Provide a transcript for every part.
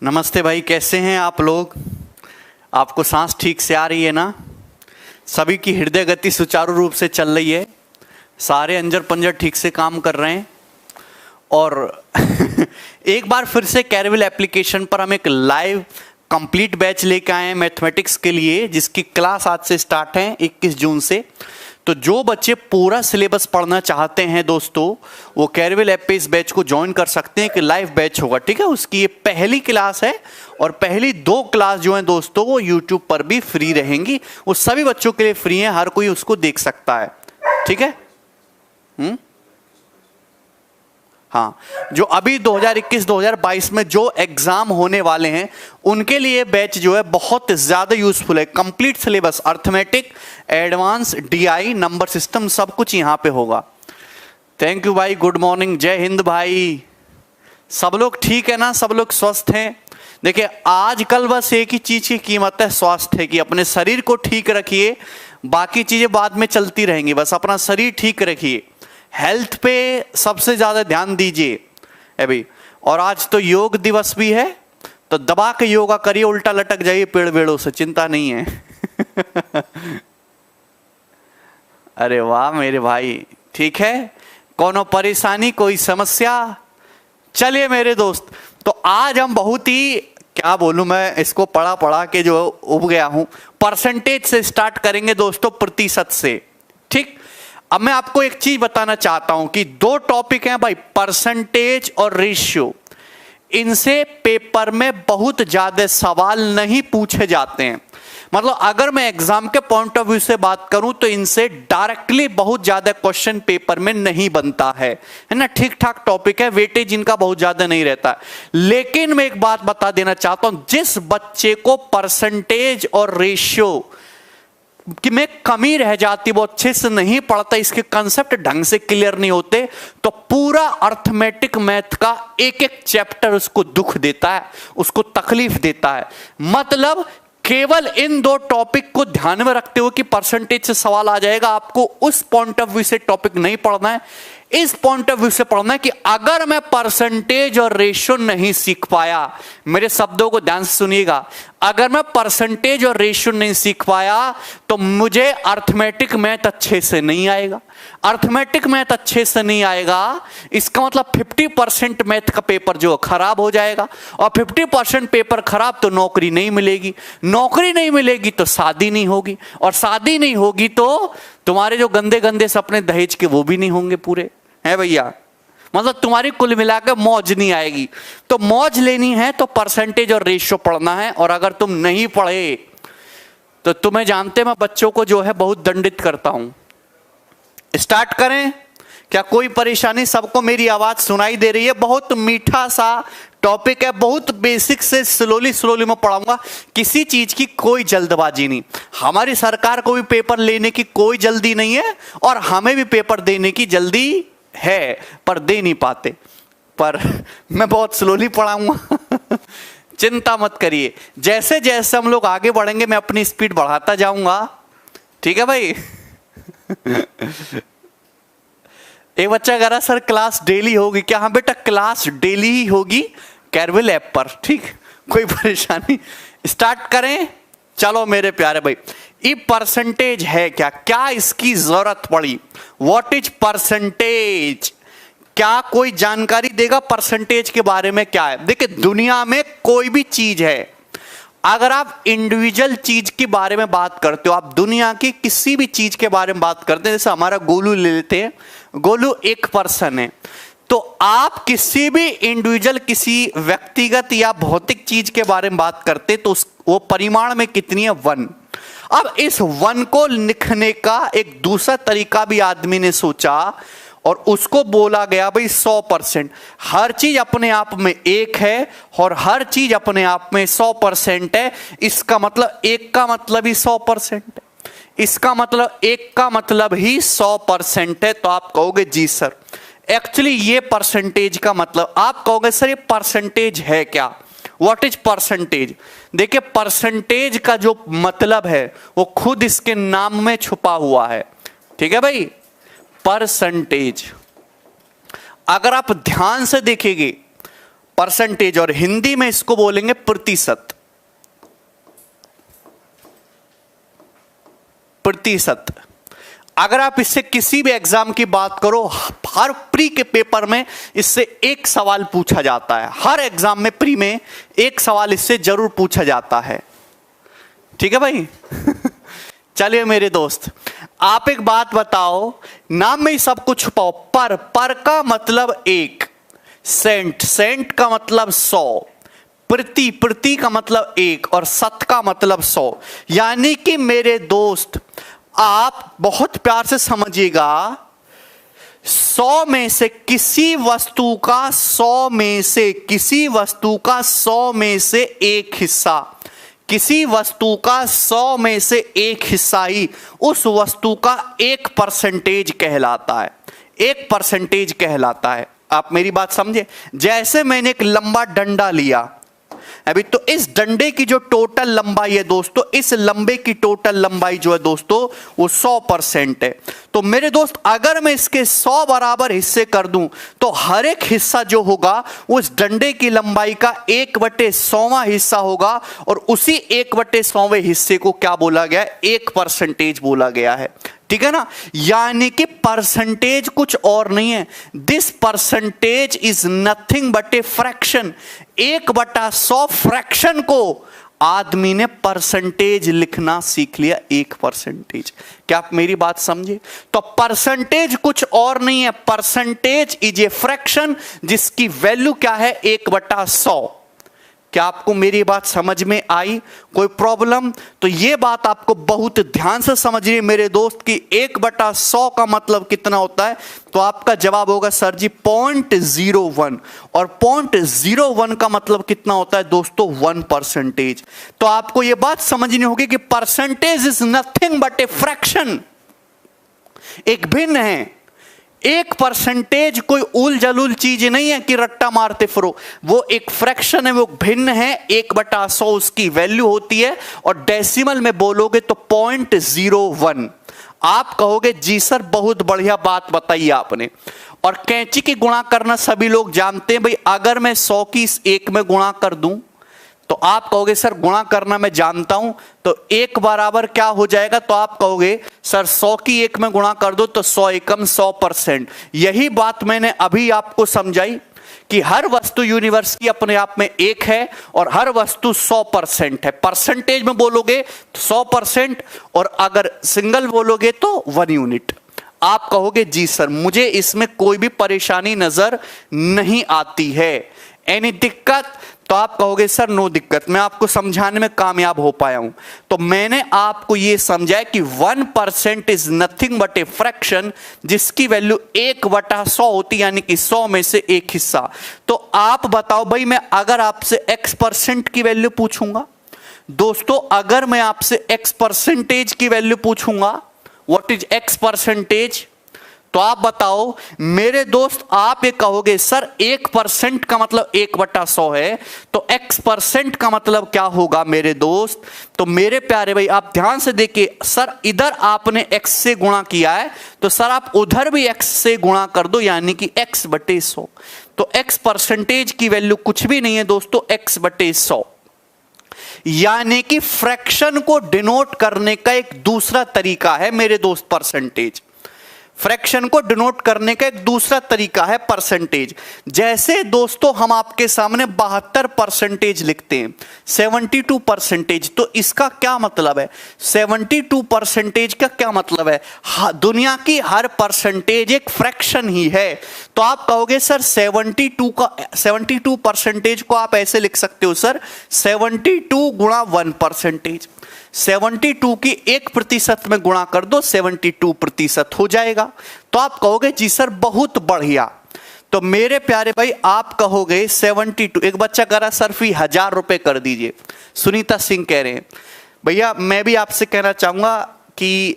नमस्ते भाई, कैसे हैं आप लोग? आपको सांस ठीक से आ रही है ना? सभी की हृदय गति सुचारू रूप से चल रही है? सारे अंजर पंजर ठीक से काम कर रहे हैं? और एक बार फिर से कैरविल एप्लीकेशन पर हम एक लाइव कंप्लीट बैच लेके आए हैं मैथमेटिक्स के लिए, जिसकी क्लास आज से स्टार्ट है 21 जून से। तो जो बच्चे पूरा सिलेबस पढ़ना चाहते हैं दोस्तों, वो कैरविल ऐप पे इस बैच को ज्वाइन कर सकते हैं कि लाइव बैच होगा। ठीक है, उसकी ये पहली क्लास है और पहली 2 क्लास जो है दोस्तों वो यूट्यूब पर भी फ्री रहेंगी। वो सभी बच्चों के लिए फ्री है, हर कोई उसको देख सकता है। ठीक है। हाँ, जो अभी 2021-2022 में जो एग्जाम होने वाले हैं उनके लिए बैच जो है बहुत ज्यादा यूजफुल है। Complete syllabus, arithmetic, advance, DI, number system, सब कुछ यहां पे होगा। थैंक यू भाई, गुड मॉर्निंग, जय हिंद भाई। सब लोग ठीक है ना? सब लोग स्वस्थ हैं? देखिए, आजकल बस एक ही चीज की कीमत है, स्वास्थ्य की। अपने शरीर को ठीक रखिए, बाकी चीजें बाद में चलती रहेंगी। बस अपना शरीर ठीक रखिए, हेल्थ पे सबसे ज्यादा ध्यान दीजिए भाई। और आज तो योग दिवस भी है, तो दबा के योगा करिए, उल्टा लटक जाइए पेड़ वेड़ों से, चिंता नहीं है। अरे वाह मेरे भाई, ठीक है। कोनो परेशानी, कोई समस्या? चलिए मेरे दोस्त, तो आज हम बहुत ही, क्या बोलूं मैं, इसको पढ़ा पढ़ा के जो उब गया हूं। परसेंटेज से स्टार्ट करेंगे दोस्तों, प्रतिशत से। ठीक। अब मैं आपको एक चीज बताना चाहता हूं कि 2 टॉपिक हैं भाई, परसेंटेज और रेशियो। इनसे पेपर में बहुत ज्यादा सवाल नहीं पूछे जाते हैं। मतलब अगर मैं एग्जाम के पॉइंट ऑफ व्यू से बात करूं तो इनसे डायरेक्टली बहुत ज्यादा क्वेश्चन पेपर में नहीं बनता है ना। ठीक ठाक टॉपिक है, वेटेज इनका बहुत ज्यादा नहीं रहता। लेकिन मैं एक बात बता देना चाहता हूं, जिस बच्चे को परसेंटेज और रेशियो कि में कमी रह जाती, वो अच्छे से नहीं पढ़ता, इसके कंसेप्ट ढंग से क्लियर नहीं होते, तो पूरा अर्थमेटिक मैथ का एक एक चैप्टर उसको दुख देता है, उसको तकलीफ देता है। मतलब केवल इन 2 टॉपिक को ध्यान में रखते हुए कि परसेंटेज से सवाल आ जाएगा, आपको उस पॉइंट ऑफ व्यू से टॉपिक नहीं पढ़ना है। इस पॉइंट ऑफ व्यू से पढ़ना है कि अगर मैं परसेंटेज और रेशियो नहीं सीख पाया, मेरे शब्दों को ध्यान से सुनिएगा, अगर मैं परसेंटेज और रेशियो नहीं सीख पाया तो मुझे अर्थमेटिक मैथ अच्छे से नहीं आएगा। अर्थमेटिक मैथ अच्छे से नहीं आएगा, इसका मतलब 50% मैथ का पेपर जो खराब हो जाएगा, और 50% पेपर खराब तो नौकरी नहीं मिलेगी, नौकरी नहीं मिलेगी तो शादी नहीं होगी, और शादी नहीं होगी तो तुम्हारे जो गंदे गंदे सपने दहेज के वो भी नहीं होंगे पूरे, है भैया। मतलब तुम्हारी कुल मिलाकर मौज नहीं आएगी। तो मौज लेनी है तो परसेंटेज और रेशियो पढ़ना है, और अगर तुम नहीं पढ़े तो तुम्हें जानते, मैं बच्चों को जो है बहुत दंडित करता हूं। स्टार्ट करें क्या? कोई परेशानी? सबको मेरी आवाज सुनाई दे रही है? बहुत मीठा सा टॉपिक है, बहुत बेसिक से स्लोली मैं पढ़ाऊंगा। किसी चीज की कोई जल्दबाजी नहीं। हमारी सरकार को भी पेपर लेने की कोई जल्दी नहीं है, और हमें भी पेपर देने की जल्दी है, पर दे नहीं पाते। पर मैं बहुत स्लोली पढ़ाऊंगा। चिंता मत करिए, जैसे जैसे हम लोग आगे बढ़ेंगे मैं अपनी स्पीड बढ़ाता जाऊंगा। ठीक है भाई। एक बच्चा कह रहा सर क्लास डेली होगी क्या? हाँ बेटा, क्लास डेली ही होगी कैरविल ऐप पर। ठीक, कोई परेशानी? स्टार्ट करें? चलो मेरे प्यारे भाई, ये परसेंटेज है क्या? क्या इसकी जरूरत पड़ी? What is percentage? क्या कोई जानकारी देगा परसेंटेज के बारे में? क्या है? देखिए, दुनिया में कोई भी चीज है, अगर आप इंडिविजुअल चीज के बारे में बात करते हो, आप दुनिया की किसी भी चीज के बारे में बात करते हैं, जैसे हमारा गोलू ले लेते हैं, गोलू एक पर्सन है, तो आप किसी भी इंडिविजुअल, किसी व्यक्तिगत या भौतिक चीज के बारे में बात करते तो वो परिमाण में कितनी है? 1। अब इस 1 को लिखने का एक दूसरा तरीका भी आदमी ने सोचा, और उसको बोला गया भाई 100%। हर चीज अपने आप में 1 है और हर चीज अपने आप में 100% है। इसका मतलब 1 का मतलब ही 100% है, इसका मतलब 1 का मतलब ही 100% है। तो आप कहोगे जी सर, एक्चुअली ये परसेंटेज का मतलब, आप कहोगे सर ये परसेंटेज है क्या? What is percentage? देखिए, परसेंटेज का जो मतलब है वो खुद इसके नाम में छुपा हुआ है। ठीक है भाई, परसेंटेज। अगर आप ध्यान से देखेंगे परसेंटेज, और हिंदी में इसको बोलेंगे प्रतिशत। प्रतिशत। अगर आप इससे किसी भी एग्जाम की बात करो, हर प्री के पेपर में इससे एक सवाल पूछा जाता है, हर एग्जाम में प्री में एक सवाल इससे जरूर पूछा जाता है। ठीक है भाई? चलिए मेरे दोस्त, आप एक बात बताओ, नाम में ही सब कुछ छुपाओ। पर का मतलब एक, सेंट, सेंट का मतलब 100, प्रति का मतलब एक, और शत का मतलब 100। यानी कि मेरे दोस्त आप बहुत प्यार से समझिएगा, 100 में से किसी वस्तु का 100 में से किसी वस्तु का 100 में से एक हिस्सा, किसी वस्तु का 100 में से एक हिस्सा ही उस वस्तु का 1% कहलाता है। 1% कहलाता है। आप मेरी बात समझे? जैसे मैंने एक लंबा डंडा लिया अभी, तो इस डंडे की जो टोटल लंबाई है दोस्तों, इस लंबे की टोटल लंबाई जो है दोस्तों वो 100% है। तो मेरे दोस्त अगर मैं इसके 100 बराबर हिस्से कर दूं तो हर एक हिस्सा जो होगा उस डंडे की लंबाई का 1/100वां हिस्सा होगा, और उसी 1/100वें हिस्से को क्या बोला गया है? 1% बोला गया है। ठीक है ना? यानी कि परसेंटेज कुछ और नहीं है, this percentage is nothing but a fraction. 1/100 fraction को आदमी ने परसेंटेज लिखना सीख लिया, 1%। क्या आप मेरी बात समझे? तो परसेंटेज कुछ और नहीं है, परसेंटेज इज ए फ्रैक्शन जिसकी वैल्यू क्या है? 1/100। क्या आपको मेरी बात समझ में आई? कोई प्रॉब्लम? तो ये बात आपको बहुत ध्यान से समझिए मेरे दोस्त कि 1/100 का मतलब कितना होता है। तो आपका जवाब होगा सर जी 0.01, और 0.01 का मतलब कितना होता है दोस्तों? 1%। तो आपको ये बात समझनी होगी कि percentage is nothing but a fraction, एक भिन्न है। 1% कोई उल जलूल चीज नहीं है कि रट्टा मारते फिरो, वो एक फ्रैक्शन है, वो भिन्न है। 1/100 उसकी वैल्यू होती है, और डेसिमल में बोलोगे तो 0.01। आप कहोगे जी सर बहुत बढ़िया बात बताई आपने। और कैंची की गुणा करना सभी लोग जानते हैं भाई, अगर मैं 100 की इस 1 में गुणा कर दूं तो आप कहोगे सर गुणा करना मैं जानता हूं, तो 1 बराबर क्या हो जाएगा? तो आप कहोगे सर 100 की 1 में गुणा कर दो तो 100 एकम 100%। यही बात मैंने अभी आपको समझाई कि हर वस्तु यूनिवर्स की अपने आप में एक है, और हर वस्तु 100% है। परसेंटेज में बोलोगे तो 100%, और अगर सिंगल बोलोगे तो 1 यूनिट। आप कहोगे जी सर मुझे इसमें कोई भी परेशानी नजर नहीं आती है, एनी दिक्कत? तो आप कहोगे सर नो दिक्कत, मैं आपको समझाने में कामयाब हो पाया हूं। तो मैंने आपको यह समझाया कि 1% is nothing but a fraction जिसकी वैल्यू 1/100 होती, यानी कि 100 में से एक हिस्सा। तो आप बताओ भाई, मैं अगर आपसे x% की वैल्यू पूछूंगा दोस्तों, अगर मैं आपसे x% की वैल्यू पूछूंगा, व्हाट इज x%, तो आप बताओ मेरे दोस्त, आप ये कहोगे सर 1% का मतलब 1/100 है, तो x% का मतलब क्या होगा मेरे दोस्त? तो मेरे प्यारे भाई आप ध्यान से देखिए, सर इधर आपने x से गुणा किया है, तो सर आप उधर भी x से गुणा कर दो, यानी कि x/100। तो x% की वैल्यू कुछ भी नहीं है दोस्तों, x/100। यानी कि फ्रैक्शन को डिनोट करने का एक दूसरा तरीका है मेरे दोस्त परसेंटेज। फ्रैक्शन को डिनोट करने का एक दूसरा तरीका है परसेंटेज। जैसे दोस्तों हम आपके सामने 72% लिखते हैं, 72%, तो इसका क्या मतलब है? 72% का क्या मतलब है? दुनिया की हर परसेंटेज एक फ्रैक्शन ही है। तो आप कहोगे सर 72% को आप ऐसे लिख सकते हो सर 72 गुणा 1%। 72 की 1% में गुणा कर दो, 72% हो जाएगा। तो आप कहोगे जी सर बहुत बढ़िया। तो मेरे प्यारे भाई आप कहोगे 72, एक बच्चा कह रहा सर फी 1000 रुपए कर दीजिए, सुनीता सिंह कह रहे हैं। भैया मैं भी आपसे कहना चाहूंगा कि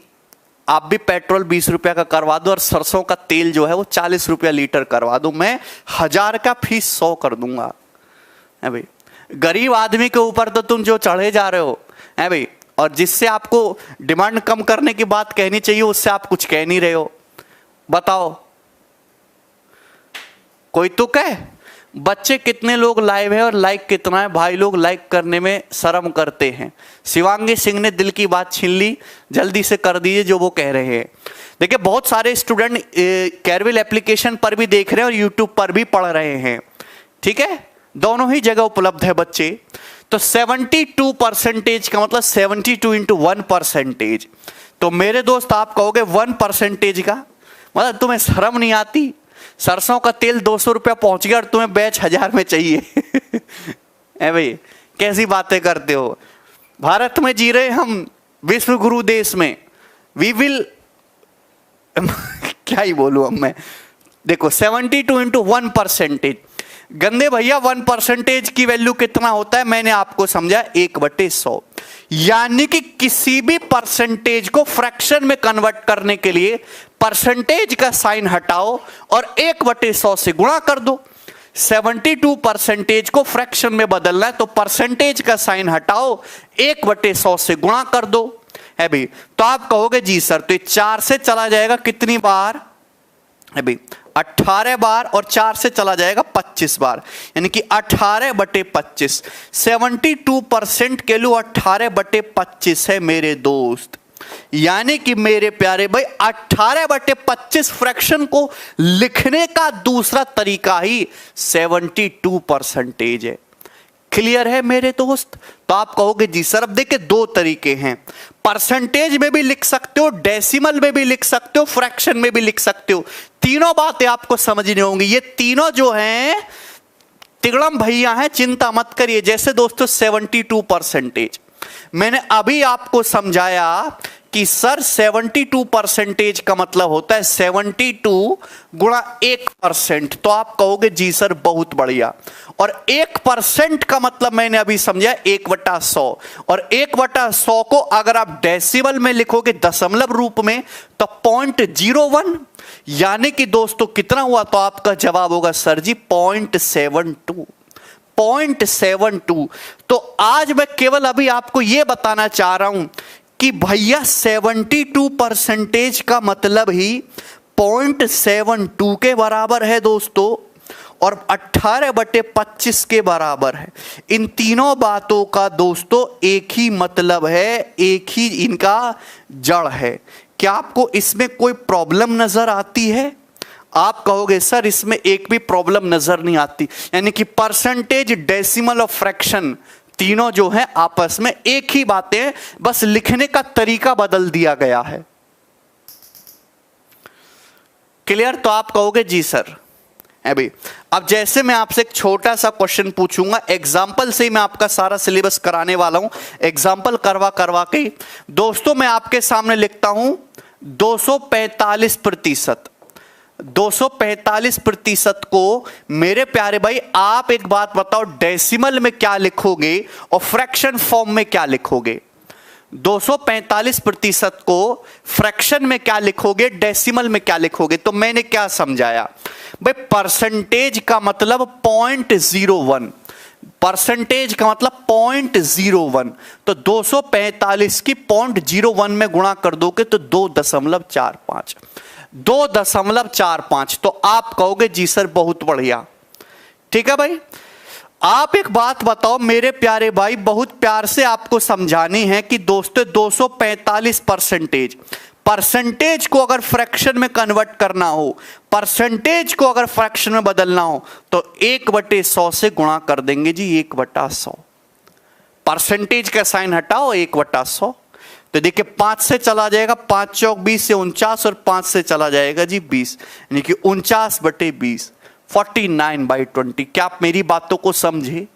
आप भी पेट्रोल 20 रुपया का करवा दो, और सरसों का तेल जो है वो 40 रुपया लीटर करवा दो, मैं 1000 का फीस 100 कर दूंगा। है भाई, गरीब आदमी के ऊपर तो तुम जो चढ़े जा रहे हो है भाई, और जिससे आपको डिमांड कम करने की बात कहनी चाहिए उससे आप कुछ कह नहीं रहे हो। बताओ, कोई तुक है? बच्चे कितने लोग लाइव है और लाइक कितना है? भाई लोग लाइक करने में शर्म करते हैं। शिवांगी सिंह ने दिल की बात छीन ली, जल्दी से कर दीजिए जो वो कह रहे हैं। देखिए बहुत सारे स्टूडेंट कैरविल एप्लीकेशन पर भी देख रहे हैं और यूट्यूब पर भी पढ़ रहे हैं, ठीक है, दोनों ही जगह उपलब्ध है बच्चे। तो 72% का मतलब 72 इंटू 1%। तो मेरे दोस्त आप कहोगे 1% का मतलब तुम्हें शर्म नहीं आती? सरसों का तेल 200 रुपया पहुंच गया और तुम्हें बैच 1000 में चाहिए। है भाई, कैसी बातें करते हो? भारत में जी रहे हम, विश्व गुरु देश में। वी विल क्या ही बोलूं अब मैं। देखो 72 इंटू 1%, गंदे भैया 1% की वैल्यू कितना होता है? मैंने आपको समझा 1/100। यानी कि किसी भी परसेंटेज को फ्रैक्शन में कन्वर्ट करने के लिए परसेंटेज का साइन हटाओ और 1/100 से गुणा कर दो। 72% को फ्रैक्शन में बदलना है तो परसेंटेज का साइन हटाओ, 1/100 से गुणा कर दो। है भाई, तो आप कहोगे जी सर तो ये 4 से चला जाएगा कितनी बार? है भाई 18 बार, और 4 से चला जाएगा 25 बार, यानी कि 18/25। 72% के लिए 18/25 है मेरे दोस्त। यानी कि मेरे प्यारे भाई 18/25 फ्रैक्शन को लिखने का दूसरा तरीका ही 72% है। क्लियर है मेरे दोस्त? तो आप कहोगे जी सर अब देखिए दो तरीके हैं, परसेंटेज में भी लिख सकते हो, डेसिमल में भी लिख सकते हो, फ्रैक्शन में भी लिख सकते हो। तीनों बातें आपको समझनी होंगी। ये तीनों जो हैं तिगड़म भैया हैं, चिंता मत करिए। जैसे दोस्तों 72%, मैंने अभी आपको समझाया कि सर 72% का मतलब होता है 72 गुणा 1%। तो आप कहोगे जी सर बहुत बढ़िया। और 1% का मतलब मैंने अभी समझा 1/100, और 1/100 को अगर आप डेसिमल में लिखोगे दशमलव रूप में तो 0.01, यानी कि दोस्तों कितना हुआ? तो आपका जवाब होगा सर जी 0.72। 0.72। तो आज मैं केवल अभी आपको यह बताना चाह रहा हूं कि भैया 72% का मतलब ही 0.72 के बराबर है दोस्तों, और 18/25 के बराबर है। इन तीनों बातों का दोस्तों एक ही मतलब है, एक ही इनका जड़ है। क्या आपको इसमें कोई प्रॉब्लम नजर आती है? आप कहोगे सर इसमें एक भी प्रॉब्लम नजर नहीं आती। यानी कि परसेंटेज, डेसिमल और फ्रैक्शन तीनों जो है आपस में एक ही बातें, बस लिखने का तरीका बदल दिया गया है। क्लियर? तो आप कहोगे जी सर। है भाई, अब जैसे मैं आपसे एक छोटा सा क्वेश्चन पूछूंगा, एग्जाम्पल से ही मैं आपका सारा सिलेबस कराने वाला हूं। एग्जाम्पल करवा के दोस्तों मैं आपके सामने लिखता हूं 245%। 245% को मेरे प्यारे भाई आप एक बात बताओ, डेसिमल में क्या लिखोगे और फ्रैक्शन फॉर्म में क्या लिखोगे? 245% को फ्रैक्शन में क्या लिखोगे, डेसिमल में क्या लिखोगे? तो मैंने क्या समझाया भाई, परसेंटेज का मतलब 0.01, परसेंटेज का मतलब 0.01। तो 245 की 0.01 में गुणा कर दोगे तो 2.45, 2.45। तो आप कहोगे जी सर बहुत बढ़िया। ठीक है भाई, आप एक बात बताओ मेरे प्यारे भाई, बहुत प्यार से आपको समझानी है कि दोस्तों 245% परसेंटेज को अगर फ्रैक्शन में कन्वर्ट करना हो, परसेंटेज को अगर फ्रैक्शन में बदलना हो तो 1/100 से गुणा कर देंगे जी। 1/100, परसेंटेज का साइन हटाओ, 1/100। तो देखिए 5 से चला जाएगा, 5 चौक 20 से 49, और 5 से चला जाएगा जी 20, यानी कि 49/20, 49/20। क्या आप मेरी बातों को समझे?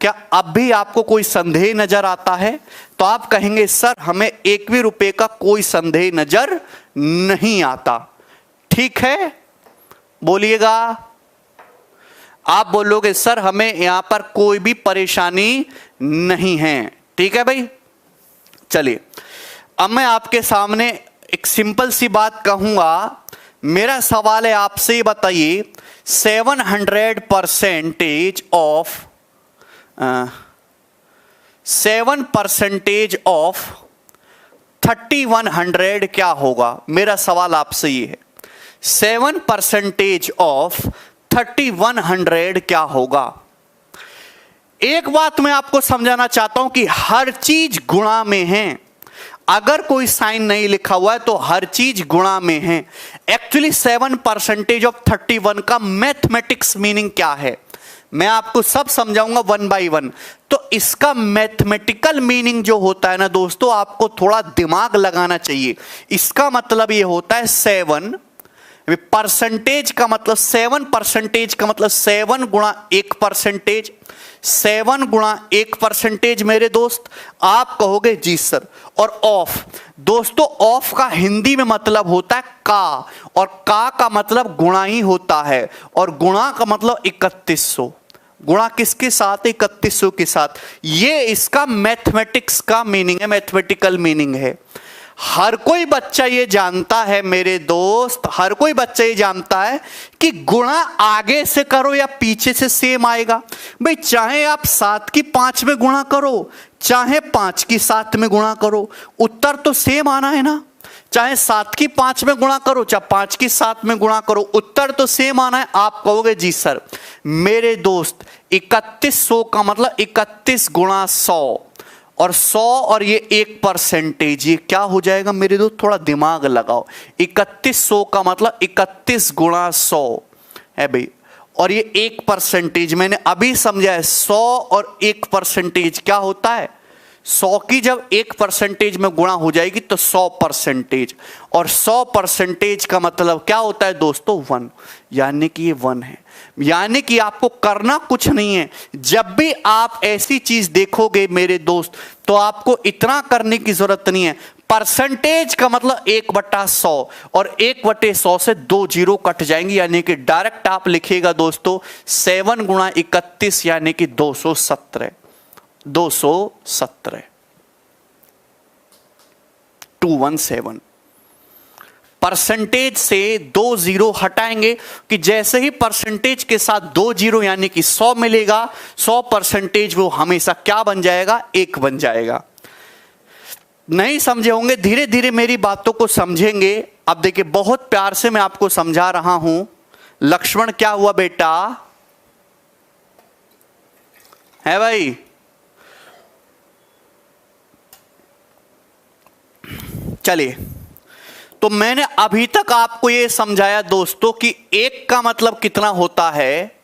क्या अब भी आपको कोई संदेह नजर आता है? तो आप कहेंगे सर हमें 1 भी रुपए का कोई संदेह नजर नहीं आता। ठीक है, बोलिएगा। आप बोलोगे सर हमें यहां पर कोई भी परेशानी नहीं है। ठीक है भाई, चलिए अब मैं आपके सामने एक सिंपल सी बात कहूंगा। मेरा सवाल है आपसे, ये बताइए 7% ऑफ 7% ऑफ 3100 क्या होगा? मेरा सवाल आपसे ये है, 7% ऑफ 3100 क्या होगा। एक बात मैं आपको समझाना चाहता हूं कि हर चीज गुणा में है। अगर कोई साइन नहीं लिखा हुआ है तो हर चीज गुणा में है। एक्चुअली 7% ऑफ 31 का मैथमेटिक्स मीनिंग क्या है मैं आपको सब समझाऊंगा 1 बाय 1। तो इसका मैथमेटिकल मीनिंग जो होता है ना दोस्तों, आपको थोड़ा दिमाग लगाना चाहिए। इसका मतलब ये होता है 7 परसेंटेज का मतलब 7% का मतलब 7 गुणा 1%। 7 गुणा 1% मेरे दोस्त। आप कहोगे जी सर। और ऑफ, दोस्तों ऑफ का हिंदी में मतलब होता है का, और का मतलब गुणा ही होता है, और गुणा का मतलब 3100। गुणा किसके साथ? 3100 के साथ। ये इसका मैथमेटिक्स का मीनिंग है, मैथमेटिकल मीनिंग है। हर कोई बच्चा ये जानता है मेरे दोस्त, हर कोई बच्चा ये जानता है कि गुणा आगे से करो या पीछे से सेम आएगा। भाई चाहे आप 7 की 5 में गुणा करो, चाहे 5 की 7 में गुणा करो, उत्तर तो सेम आना है ना। चाहे 7 की 5 में गुणा करो, चाहे 5 की 7 में गुणा करो, उत्तर तो सेम आना है। आप कहोगे जी सर। मेरे दोस्त 3100 का मतलब 31 गुणा 100, और 100 और ये 1%, ये क्या हो जाएगा मेरे दोस्त? थोड़ा दिमाग लगाओ। 3100 का मतलब 31 गुणा 100 है भाई, और ये 1%। मैंने अभी समझा है 100 और 1% क्या होता है। 100 की जब 1% में गुणा हो जाएगी तो 100%, और 100% का मतलब क्या होता है दोस्तों? 1। यानी कि ये 1 है। यानी कि आपको करना कुछ नहीं है। जब भी आप ऐसी चीज देखोगे मेरे दोस्त, तो आपको इतना करने की जरूरत नहीं है। परसेंटेज का मतलब 1/100, और 1/100 से 2 जीरो कट जाएंगे, यानी कि डायरेक्ट आप लिखिएगा दोस्तों 7 गुणा 31 यानी कि 217। 217 परसेंटेज से 2 जीरो हटाएंगे कि जैसे ही परसेंटेज के साथ 2 जीरो यानी कि 100 मिलेगा, 100% वो हमेशा क्या बन जाएगा? 1 बन जाएगा। नहीं समझे होंगे, धीरे धीरे मेरी बातों को समझेंगे। अब देखिए बहुत प्यार से मैं आपको समझा रहा हूं। लक्ष्मण क्या हुआ बेटा? है भाई? चलिए, तो मैंने अभी तक आपको यह समझाया दोस्तों कि 1 का मतलब कितना होता है।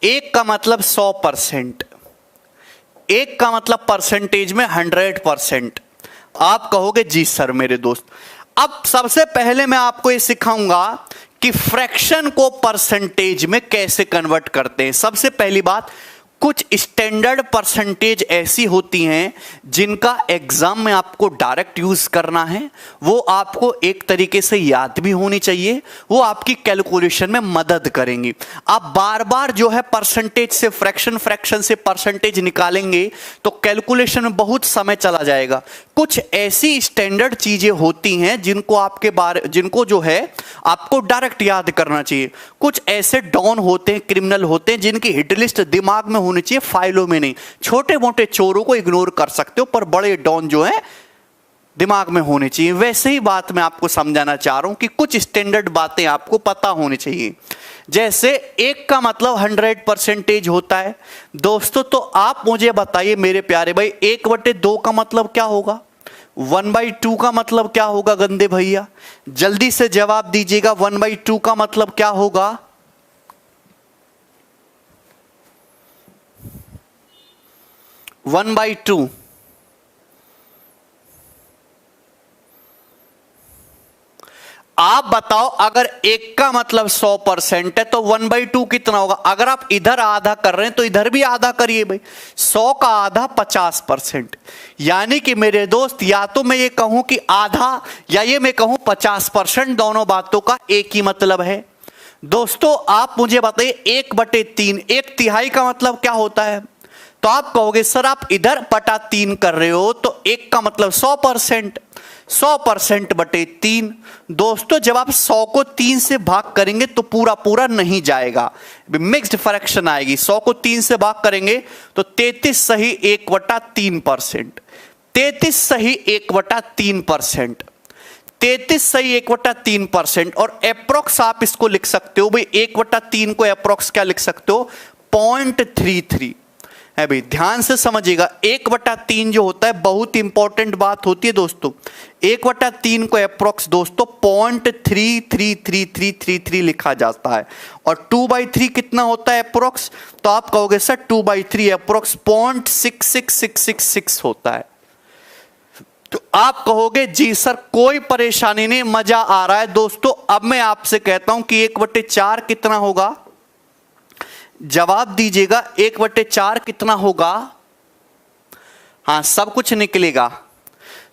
1 का मतलब 100%। 1 का मतलब परसेंटेज में 100%। आप कहोगे जी सर मेरे दोस्त। अब सबसे पहले मैं आपको यह सिखाऊंगा कि फ्रैक्शन को परसेंटेज में कैसे कन्वर्ट करते हैं। सबसे पहली बात, कुछ स्टैंडर्ड परसेंटेज ऐसी होती हैं जिनका एग्जाम में आपको डायरेक्ट यूज करना है। वो आपको एक तरीके से याद भी होनी चाहिए, वो आपकी कैलकुलेशन में मदद करेंगी। आप बार बार जो है परसेंटेज से फ्रैक्शन, फ्रैक्शन से परसेंटेज निकालेंगे तो कैलकुलेशन में बहुत समय चला जाएगा। कुछ ऐसी स्टैंडर्ड चीजें होती हैं जिनको जो है आपको डायरेक्ट याद करना चाहिए। कुछ ऐसे डॉन होते हैं, क्रिमिनल होते हैं, जिनकी हिट लिस्ट दिमाग में होनी चाहिए, फाइलों में नहीं। छोटे मोटे चोरों को इग्नोर कर सकते हो, पर बड़े डॉन जो है दिमाग में होनी चाहिए। वैसे ही बात मैं आपको समझाना चाह रहा हूं कि कुछ स्टैंडर्ड बातें आपको पता होनी चाहिए। जैसे 1 का मतलब 100% होता है दोस्तों। तो आप मुझे बताइए मेरे प्यारे भाई, 1/2 का मतलब क्या होगा? 1/2 का मतलब क्या होगा गंदे भैया? जल्दी से जवाब दीजिएगा। 1/2 का मतलब क्या होगा? 1/2 आप बताओ। अगर 1 का मतलब 100% है तो 1/2 कितना होगा? अगर आप इधर आधा कर रहे हैं तो इधर भी आधा करिए भाई। 100 का आधा 50%। यानी कि मेरे दोस्त, या तो मैं ये कहूं कि आधा, या ये मैं कहूं 50%, दोनों बातों का एक ही मतलब है। दोस्तों आप मुझे बताइए 1/3, 1/3 का मतलब क्या होता है? तो आप कहोगे सर आप इधर बटा 3 कर रहे हो, तो 1 का मतलब 100%। 100%/3। दोस्तों जब आप 100 को 3 से भाग करेंगे तो पूरा पूरा नहीं जाएगा, मिक्स्ड फ्रैक्शन आएगी। 100 को 3 से भाग करेंगे तो 33 सही 1/3%। 33 सही 1/3%। 33 सही 1/3%। और अप्रोक्स आप इसको लिख सकते हो भाई, 1/3 को अप्रोक्स क्या लिख सकते हो, 0.33 है भाई। ध्यान से समझिएगा, 1/3 जो होता है बहुत इंपॉर्टेंट बात होती है दोस्तों। 1/3 को अप्रोक्स दोस्तों 0.333333 लिखा जाता है। और 2/3 कितना होता है अप्रोक्स, तो आप कहोगे सर 2/3 अप्रोक्स 0.66666 होता है। तो आप कहोगे जी सर कोई परेशानी नहीं, मजा आ रहा है दोस्तों। अब मैं आपसे कहता हूं कि 1/4 कितना होगा, जवाब दीजिएगा 1/4 कितना होगा। हां सब कुछ निकलेगा।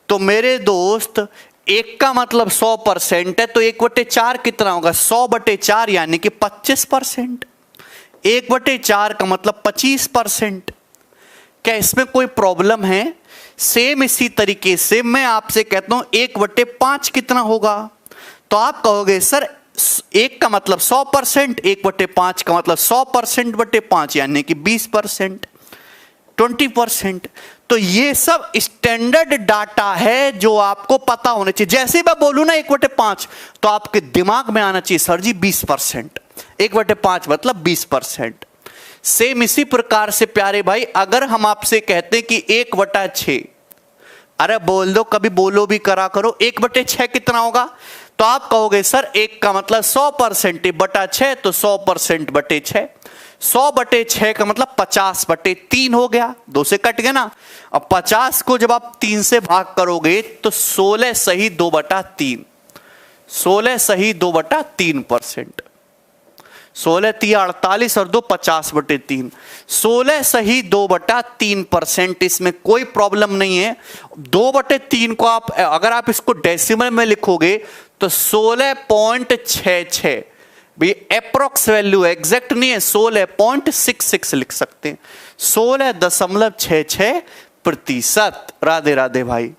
तो मेरे दोस्त 1 का मतलब 100% है, तो 1/4 कितना होगा, 100/4 यानी कि 25%। 1/4 का मतलब 25%। क्या इसमें कोई प्रॉब्लम है? सेम इसी तरीके से मैं आपसे कहता हूं 1/5 कितना होगा, तो आप कहोगे सर 1 का मतलब 100%, 1/5 का मतलब 100% बटे 5 यानी कि 20%, 20%। तो ये सब स्टैंडर्ड डाटा है जो आपको पता होना चाहिए। जैसे मैं बोलूं ना 1/5 तो आपके दिमाग में आना चाहिए सर जी 20%, 1/5 मतलब 20%। सेम इसी प्रकार से प्यारे भाई अगर हम आपसे कहते हैं कि 1/6, अरे बोल दो, कभी बोलो भी करा करो, 1/6 कितना होगा, तो आप कहोगे सर 1 का मतलब 100% बटा 6 तो 100% बटे 6, 100/6 का मतलब 50/3 हो गया, 2 से कट गया ना। अब 50 को जब आप 3 से भाग करोगे तो 16 सही 2/3, 16 सही 2/3%, 16 3 48 और 2 50/3, 16 सही 2/3%। इसमें कोई प्रॉब्लम नहीं है। 2/3 को आप अगर आप इसको डेसिमल में लिखोगे तो 16.66 भाई अप्रोक्स वैल्यू, एग्जैक्ट नहीं है, 16.66 लिख सकते हैं, 16.66%। राधे राधे भाई।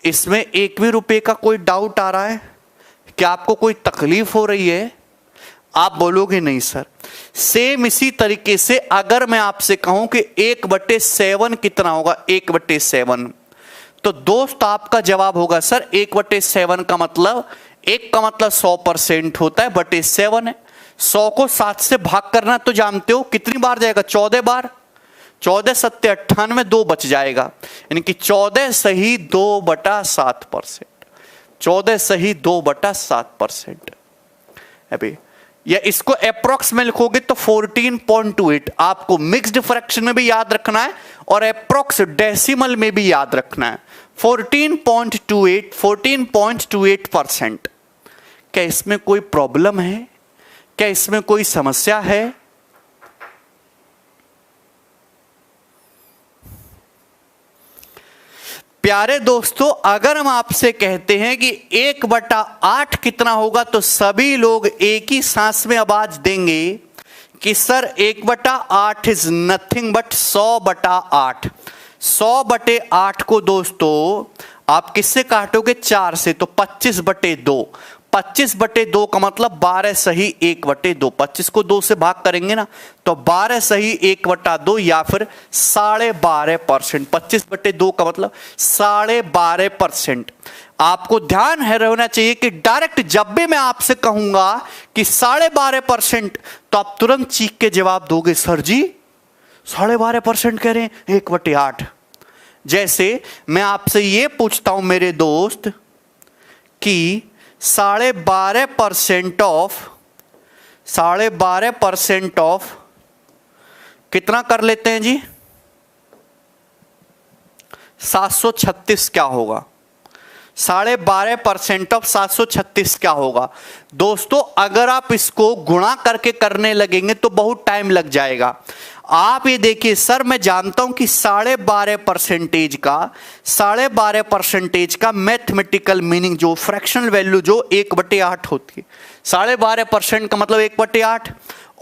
इसमें 1 भी रुपए का कोई डाउट आ रहा है क्या, आपको कोई तकलीफ हो रही है? आप बोलोगे नहीं सर। सेम इसी तरीके से अगर मैं आपसे कहूं कि 1/7 कितना होगा, 1/7, तो दोस्त आपका जवाब होगा सर 1/7 का मतलब 1 का मतलब 100% होता है, बटे 7 है। 100 को 7 से भाग करना तो जानते हो कितनी बार जाएगा, 14 बार। 14 7 98, 2 बच जाएगा, यानी कि 14 सही 2/7%, 14 सही 2/7% है भाई। या इसको अप्रोक्स में लिखोगे तो 14.28। आपको मिक्स्ड फ्रैक्शन में भी याद रखना है और अप्रोक्स डेसिमल में भी याद रखना है। 14.28% क्या इसमें कोई प्रॉब्लम है, क्या इसमें कोई समस्या है? प्यारे दोस्तों अगर हम आपसे कहते हैं कि 1/8 कितना होगा, तो सभी लोग एक ही सांस में आवाज देंगे कि सर 1/8 इज नथिंग बट 100/8। 100/8 को दोस्तों आप किससे काटोगे, 4 से, तो 25/2। 25/2 का मतलब 12 सही 1/2। 25 को 2 से भाग करेंगे ना तो 12 सही 1/2 या फिर 12.5%। 25/2 का मतलब 12.5%। आपको ध्यान है रहना चाहिए कि डायरेक्ट जब भी मैं आपसे कहूंगा कि 12.5% तो आप तुरंत चीख के जवाब दोगे सर जी 12.5% कह रहे हैं 1/8। जैसे मैं आपसे ये पूछता हूं मेरे दोस्त कि 12.5% ऑफ कितना कर लेते हैं जी, 736 क्या होगा? 12.5% ऑफ 736 क्या होगा? दोस्तों अगर आप इसको गुणा करके करने लगेंगे तो बहुत टाइम लग जाएगा। आप ये देखिए सर मैं जानता हूं कि 12.5% का मैथमेटिकल मीनिंग जो फ्रैक्शनल वैल्यू जो 1/8 होती है। 12.5% का मतलब 1/8,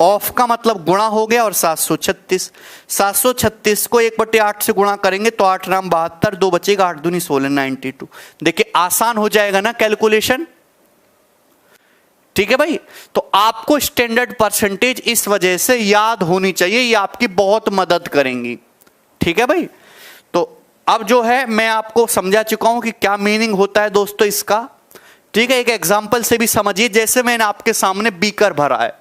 ऑफ का मतलब गुणा हो गया और 736 को 1/8 से गुणा करेंगे तो 8 राम 72, 2 बचेगा, 8 दूनी 16, 92। देखिए आसान हो जाएगा ना कैलकुलेशन, ठीक है भाई। तो आपको स्टैंडर्ड परसेंटेज इस वजह से याद होनी चाहिए, ये आपकी बहुत मदद करेंगी, ठीक है भाई। तो अब जो है मैं आपको समझा चुका हूं कि क्या मीनिंग होता है दोस्तों इसका। ठीक है, एक एग्जांपल से भी समझिए। जैसे मैंने आपके सामने बीकर भरा है,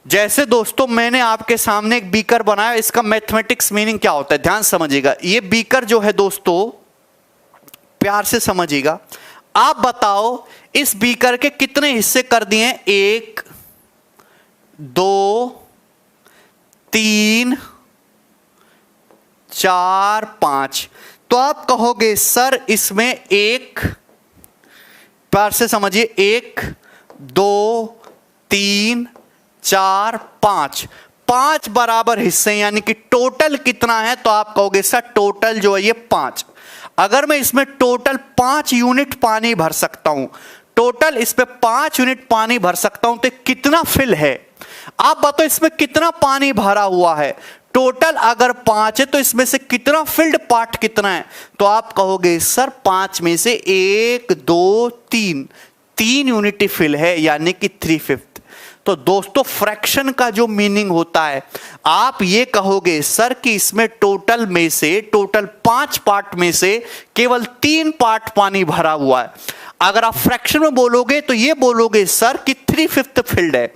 जैसे दोस्तों मैंने आपके सामने एक बीकर बनाया, इसका मैथमेटिक्स मीनिंग क्या होता है ध्यान समझिएगा। ये बीकर जो है दोस्तों, प्यार से समझिएगा। आप बताओ इस बीकर के कितने हिस्से कर दिए? 1 2 3 4 5। तो आप कहोगे सर इसमें एक, प्यार से समझिए, 1 2 3 4 5, 5 बराबर हिस्से, यानी कि टोटल कितना है? तो आप कहोगे सर टोटल जो है ये 5। अगर मैं इसमें टोटल 5 यूनिट पानी भर सकता हूं, टोटल इस पे 5 यूनिट पानी भर सकता हूं, तो कितना फिल है? आप बताओ इसमें कितना पानी भरा हुआ है? टोटल अगर 5 है तो इसमें से कितना फिल्ड पार्ट कितना है? तो आप कहोगे सर 5 में से 1 2 3 यूनिट फिल है, यानी कि 3/5। तो दोस्तों फ्रैक्शन का जो मीनिंग होता है, आप ये कहोगे सर कि इसमें टोटल में से, टोटल 5 पार्ट में से केवल 3 पार्ट पानी भरा हुआ है। अगर आप फ्रैक्शन में बोलोगे तो ये बोलोगे सर कि 3/5 फिल्ड है,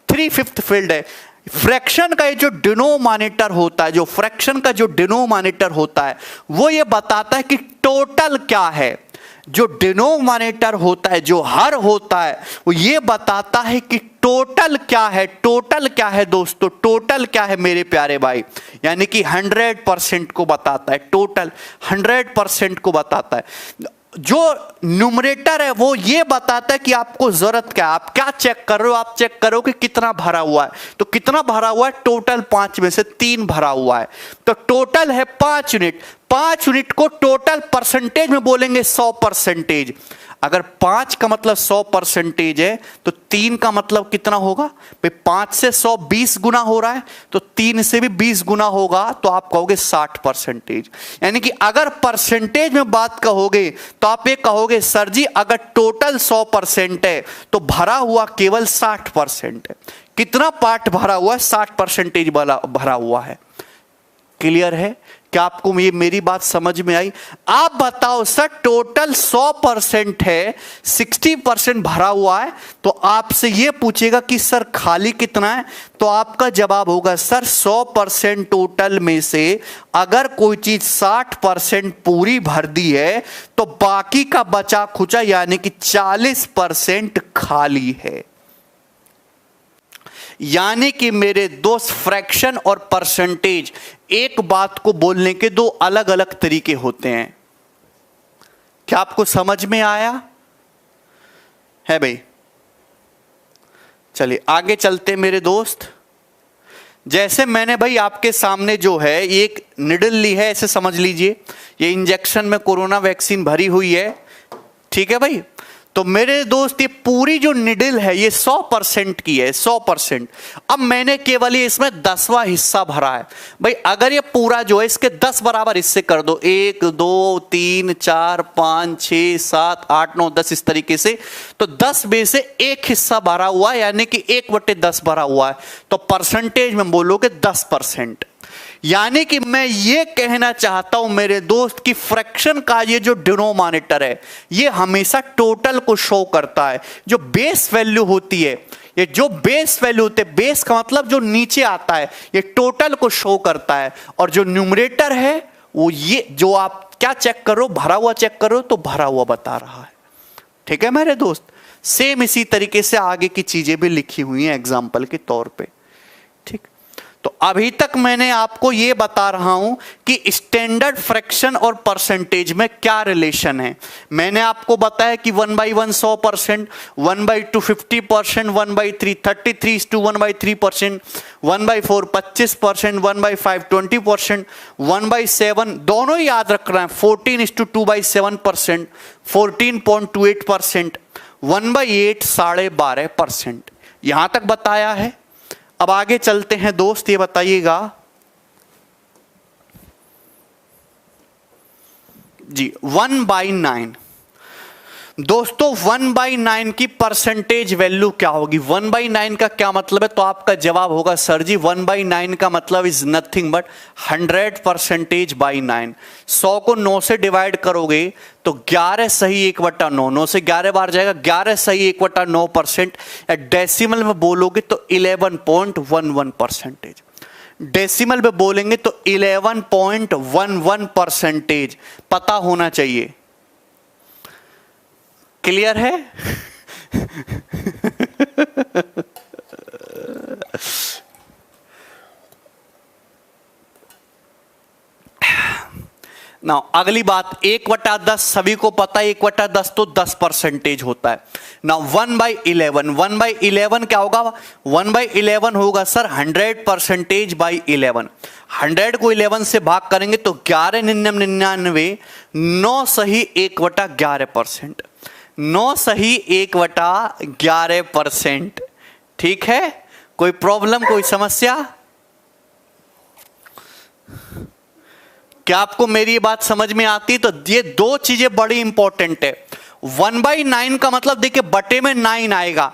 3/5 फिल्ड है। फ्रैक्शन का ये जो डिनोमिनेटर होता है, जो फ्रैक्शन का जो डिनोमिनेटर होता है, वो ये बताता है कि टोटल क्या है। जो डिनोमिनेटर होता है, जो हर होता है, वो ये बताता है कि टोटल क्या है। टोटल क्या है दोस्तों? टोटल क्या है मेरे प्यारे भाई? यानी कि 100% को बताता है, टोटल 100% को बताता है। जो न्यूमरेटर है वो ये बताता है कि आपको जरूरत क्या है। आप क्या चेक कर रहे हो? आप चेक करो कि कितना भरा हुआ है। तो कितना भरा हुआ है? टोटल 5 में से 3 भरा हुआ है, तो टोटल है 5 यूनिट। 5 यूनिट को टोटल परसेंटेज में बोलेंगे 100%। अगर 5 का मतलब 100% है तो 3 का मतलब कितना होगा? 5 से 100 20 गुना हो रहा है, तो 3 से भी 20 गुना होगा, तो आप कहोगे 60%। यानी कि अगर परसेंटेज में बात कहोगे तो आप ये कहोगे सर जी अगर टोटल 100% है तो भरा हुआ केवल 60% है। कितना पार्ट भरा हुआ है? 60% भरा हुआ है। क्लियर है? क्या आपको ये मेरी बात समझ में आई? आप बताओ सर टोटल 100% है, 60% भरा हुआ है, तो आपसे ये पूछेगा कि सर खाली कितना है? तो आपका जवाब होगा सर 100% टोटल में से अगर कोई चीज 60% पूरी भर दी है तो बाकी का बचा खुचा यानी कि 40% खाली है। यानी कि मेरे दोस्त फ्रैक्शन और परसेंटेज एक बात को बोलने के 2 अलग अलग तरीके होते हैं। क्या आपको समझ में आया है भाई? चलिए आगे चलते मेरे दोस्त। जैसे मैंने भाई आपके सामने जो है एक निडल ली है, ऐसे समझ लीजिए ये इंजेक्शन में कोरोना वैक्सीन भरी हुई है। ठीक है भाई? तो मेरे दोस्त ये पूरी जो निडल है ये 100% की है, 100%। अब मैंने केवल ये इसमें 10वां हिस्सा भरा है। भाई अगर ये पूरा जो है इसके 10 बराबर हिस्से कर दो, 1 2 3 4 5 6 7 8 9 10 इस तरीके से, तो 10 में से एक हिस्सा भरा हुआ है, यानी कि 1/10 भरा हुआ है, तो परसेंटेज में बोलोगे 10%। यानी कि मैं ये कहना चाहता हूं मेरे दोस्त कि फ्रैक्शन का ये जो डिनोमिनेटर है ये हमेशा टोटल को शो करता है। जो बेस वैल्यू होती है, ये जो बेस वैल्यू होते हैं, बेस का मतलब जो नीचे आता है, ये टोटल को शो करता है। और जो न्यूमरेटर है वो ये जो आप क्या चेक करो, भरा हुआ चेक करो तो भरा हुआ बता रहा है। ठीक है मेरे दोस्त? सेम इसी तरीके से आगे की चीजें भी लिखी हुई हैं एग्जाम्पल के तौर पर। ठीक, तो अभी तक मैंने आपको यह बता रहा हूं कि स्टैंडर्ड फ्रैक्शन और परसेंटेज में क्या रिलेशन है। मैंने आपको बताया कि 1/1 100%, 1/2 50%, 1/3 33 1/3%, 1/4 25%, 1/5 20%, 1/7 दोनों याद रखना है, 14:2/7%, 14.28%, 1/8 12.5%। यहां तक बताया है। अब आगे चलते हैं दोस्त, ये बताइएगा जी 1/9। दोस्तों 1/9 की परसेंटेज वैल्यू क्या होगी? 1/9 का क्या मतलब है? तो आपका जवाब होगा सर जी 1/9 का मतलब इज नथिंग बट 100% बाई 9। 100 को 9 से डिवाइड करोगे तो 11 सही 1/9, 9 से 11 बार जाएगा, 11 सही 1/9%। डेसिमल में बोलोगे तो 11.11%। डेसिमल में बोलेंगे तो 11.11%। पता होना चाहिए। क्लियर है? ना अगली बात 1/10 सभी को पता है 1/10 तो 10% होता है ना। 1/11, 1/11 क्या होगा? 1/11 होगा सर 100% बाई 11। 100 को 11 से भाग करेंगे तो 1199, 9 सही 1/11%। 9 सही 1/11%। ठीक है, कोई प्रॉब्लम, कोई समस्या? क्या आपको मेरी बात समझ में आती? तो ये दो चीजें बड़ी इंपॉर्टेंट है। 1/9 का मतलब देखिए बटे में 9 आएगा,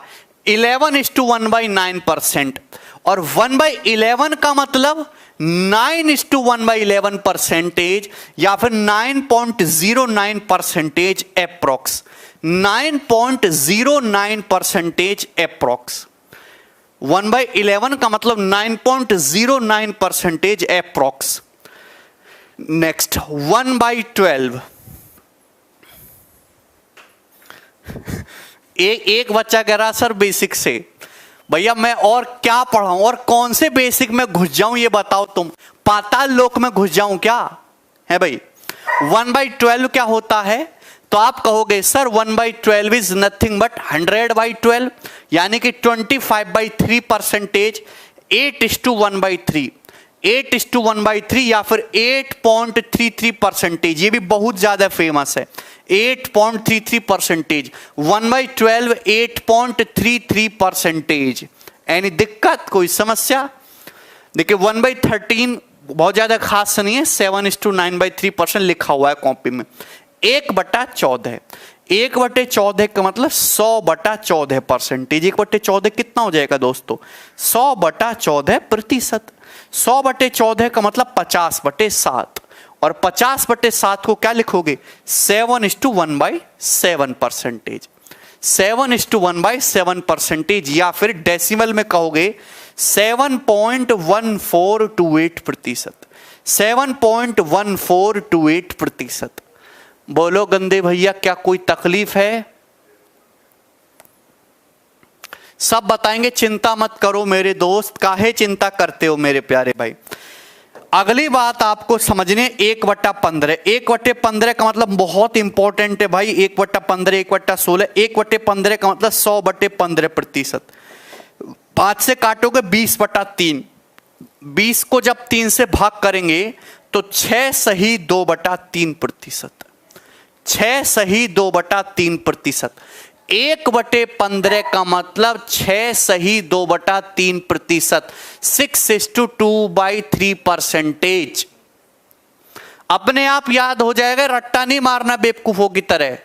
11:1/9%। और 1/11 का मतलब 9:1/11%, या फिर 9.09% अप्रोक्स। 9.09% अप्रोक्स। 1/11 का मतलब 9.09% अप्रोक्स। नेक्स्ट 1/12। एक बच्चा कह रहा सर बेसिक से, भैया मैं और क्या पढ़ाऊं और कौन से बेसिक में घुस जाऊं ये बताओ तुम, पाताल लोक में घुस जाऊं क्या है भाई? 1/12 क्या होता है? तो आप कहोगे सर 1/12 इज नथिंग बट 100/12, यानी कि 25/3%। 8:1/3, 8:1/3 या फिर 8.33%। ये भी बहुत ज्यादा फेमस है, 8.33%। 1/12 8.33%। एनी दिक्कत, कोई समस्या? देखिए 1/13 बहुत ज्यादा खास नहीं है, 7:9/3% लिखा हुआ है कॉपी में। 1/14, 1/14 का मतलब 100/14%। 1/14 कितना हो जाएगा दोस्तों? 100/14%। 100/14 का मतलब 50/7, और 50/7 को क्या लिखोगे? 7:1/7%। 7:1/7%, या फिर डेसिमल में कहोगे 7.1428%। 7.1428%। बोलो गंदे भैया क्या कोई तकलीफ है? सब बताएंगे, चिंता मत करो मेरे दोस्त। काहे चिंता करते हो मेरे प्यारे भाई? अगली बात आपको समझने 1/15। 1/15 का मतलब बहुत इंपॉर्टेंट है भाई। 1/15, 1/16, 1/15 का मतलब 100/15%। 5 से काटोगे 20/3। 20 को जब 3 से भाग करेंगे तो 6 सही 2/3%। 6 सही 2/3%। 1/15 का मतलब 6 सही 2/3%। 6:2/3%। अपने आप याद हो जाएगा, रट्टा नहीं मारना बेवकूफों की तरह।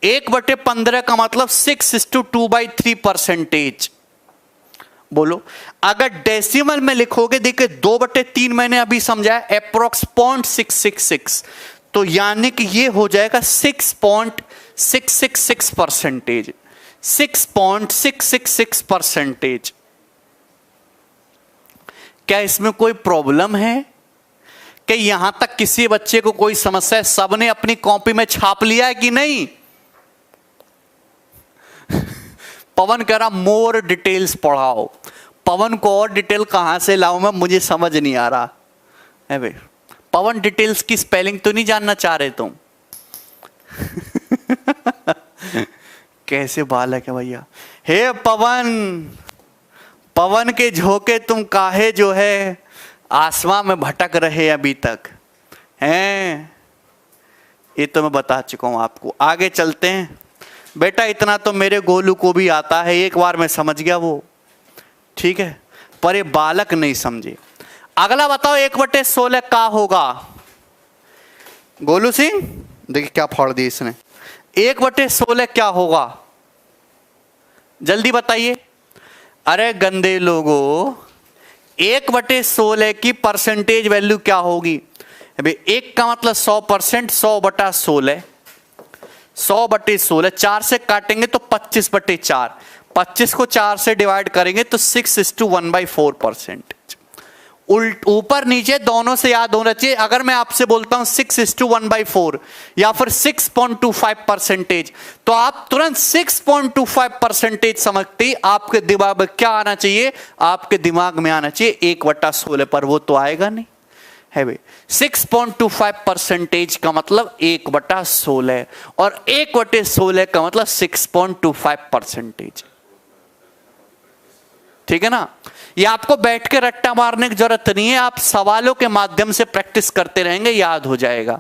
1/15 का मतलब 6:2/3%। बोलो, अगर डेसिमल में लिखोगे, देखिए 2/3 मैंने अभी समझाया, अप्रोक्स 0.666, तो यानी कि ये हो जाएगा 6.666%। 6.666%। क्या इसमें कोई प्रॉब्लम है? कि यहां तक किसी बच्चे को कोई समस्या है? सबने अपनी कॉपी में छाप लिया है कि नहीं? पवन कह रहा मोर डिटेल्स पढ़ाओ। पवन को और डिटेल कहां से लाऊं मैं, मुझे समझ नहीं आ रहा है भाई। पवन डिटेल्स की स्पेलिंग तो नहीं जानना चाह रहे तुम? कैसे बालक है भैया। हे पवन, पवन के झोंके तुम काहे जो है आसमां में भटक रहे अभी तक हैं? ये तो मैं बता चुका हूं आपको। आगे चलते हैं बेटा। इतना तो मेरे गोलू को भी आता है, एक बार मैं समझ गया वो, ठीक है, पर ये बालक नहीं समझे। अगला बताओ 1/16 का होगा? गोलू सिंह देखिए क्या फाड़ दिया इसने। 1/16 क्या होगा, जल्दी बताइए। अरे गंदे लोगों, 1/16 की परसेंटेज वैल्यू क्या होगी? अभी 1 का मतलब 100%, 100/16, 100/16, 4 से काटेंगे तो 25/4, 25 को 4 से डिवाइड करेंगे तो 6:1/4%। ऊपर नीचे दोनों से याद होना चाहिए। अगर मैं आपसे बोलता हूं 6:1/4 या फिर 6.25%, तो आप तुरंत 6.25% समझते ही आपके दिमाग में क्या आना चाहिए? आपके दिमाग में आना चाहिए 1/16, पर वो तो आएगा नहीं है भाई। 6.25% का मतलब 1/16 और 1/16 का मतलब 6.25%। ठीक है ना? ये आपको बैठ के रट्टा मारने की जरूरत नहीं है, आप सवालों के माध्यम से प्रैक्टिस करते रहेंगे, याद हो जाएगा।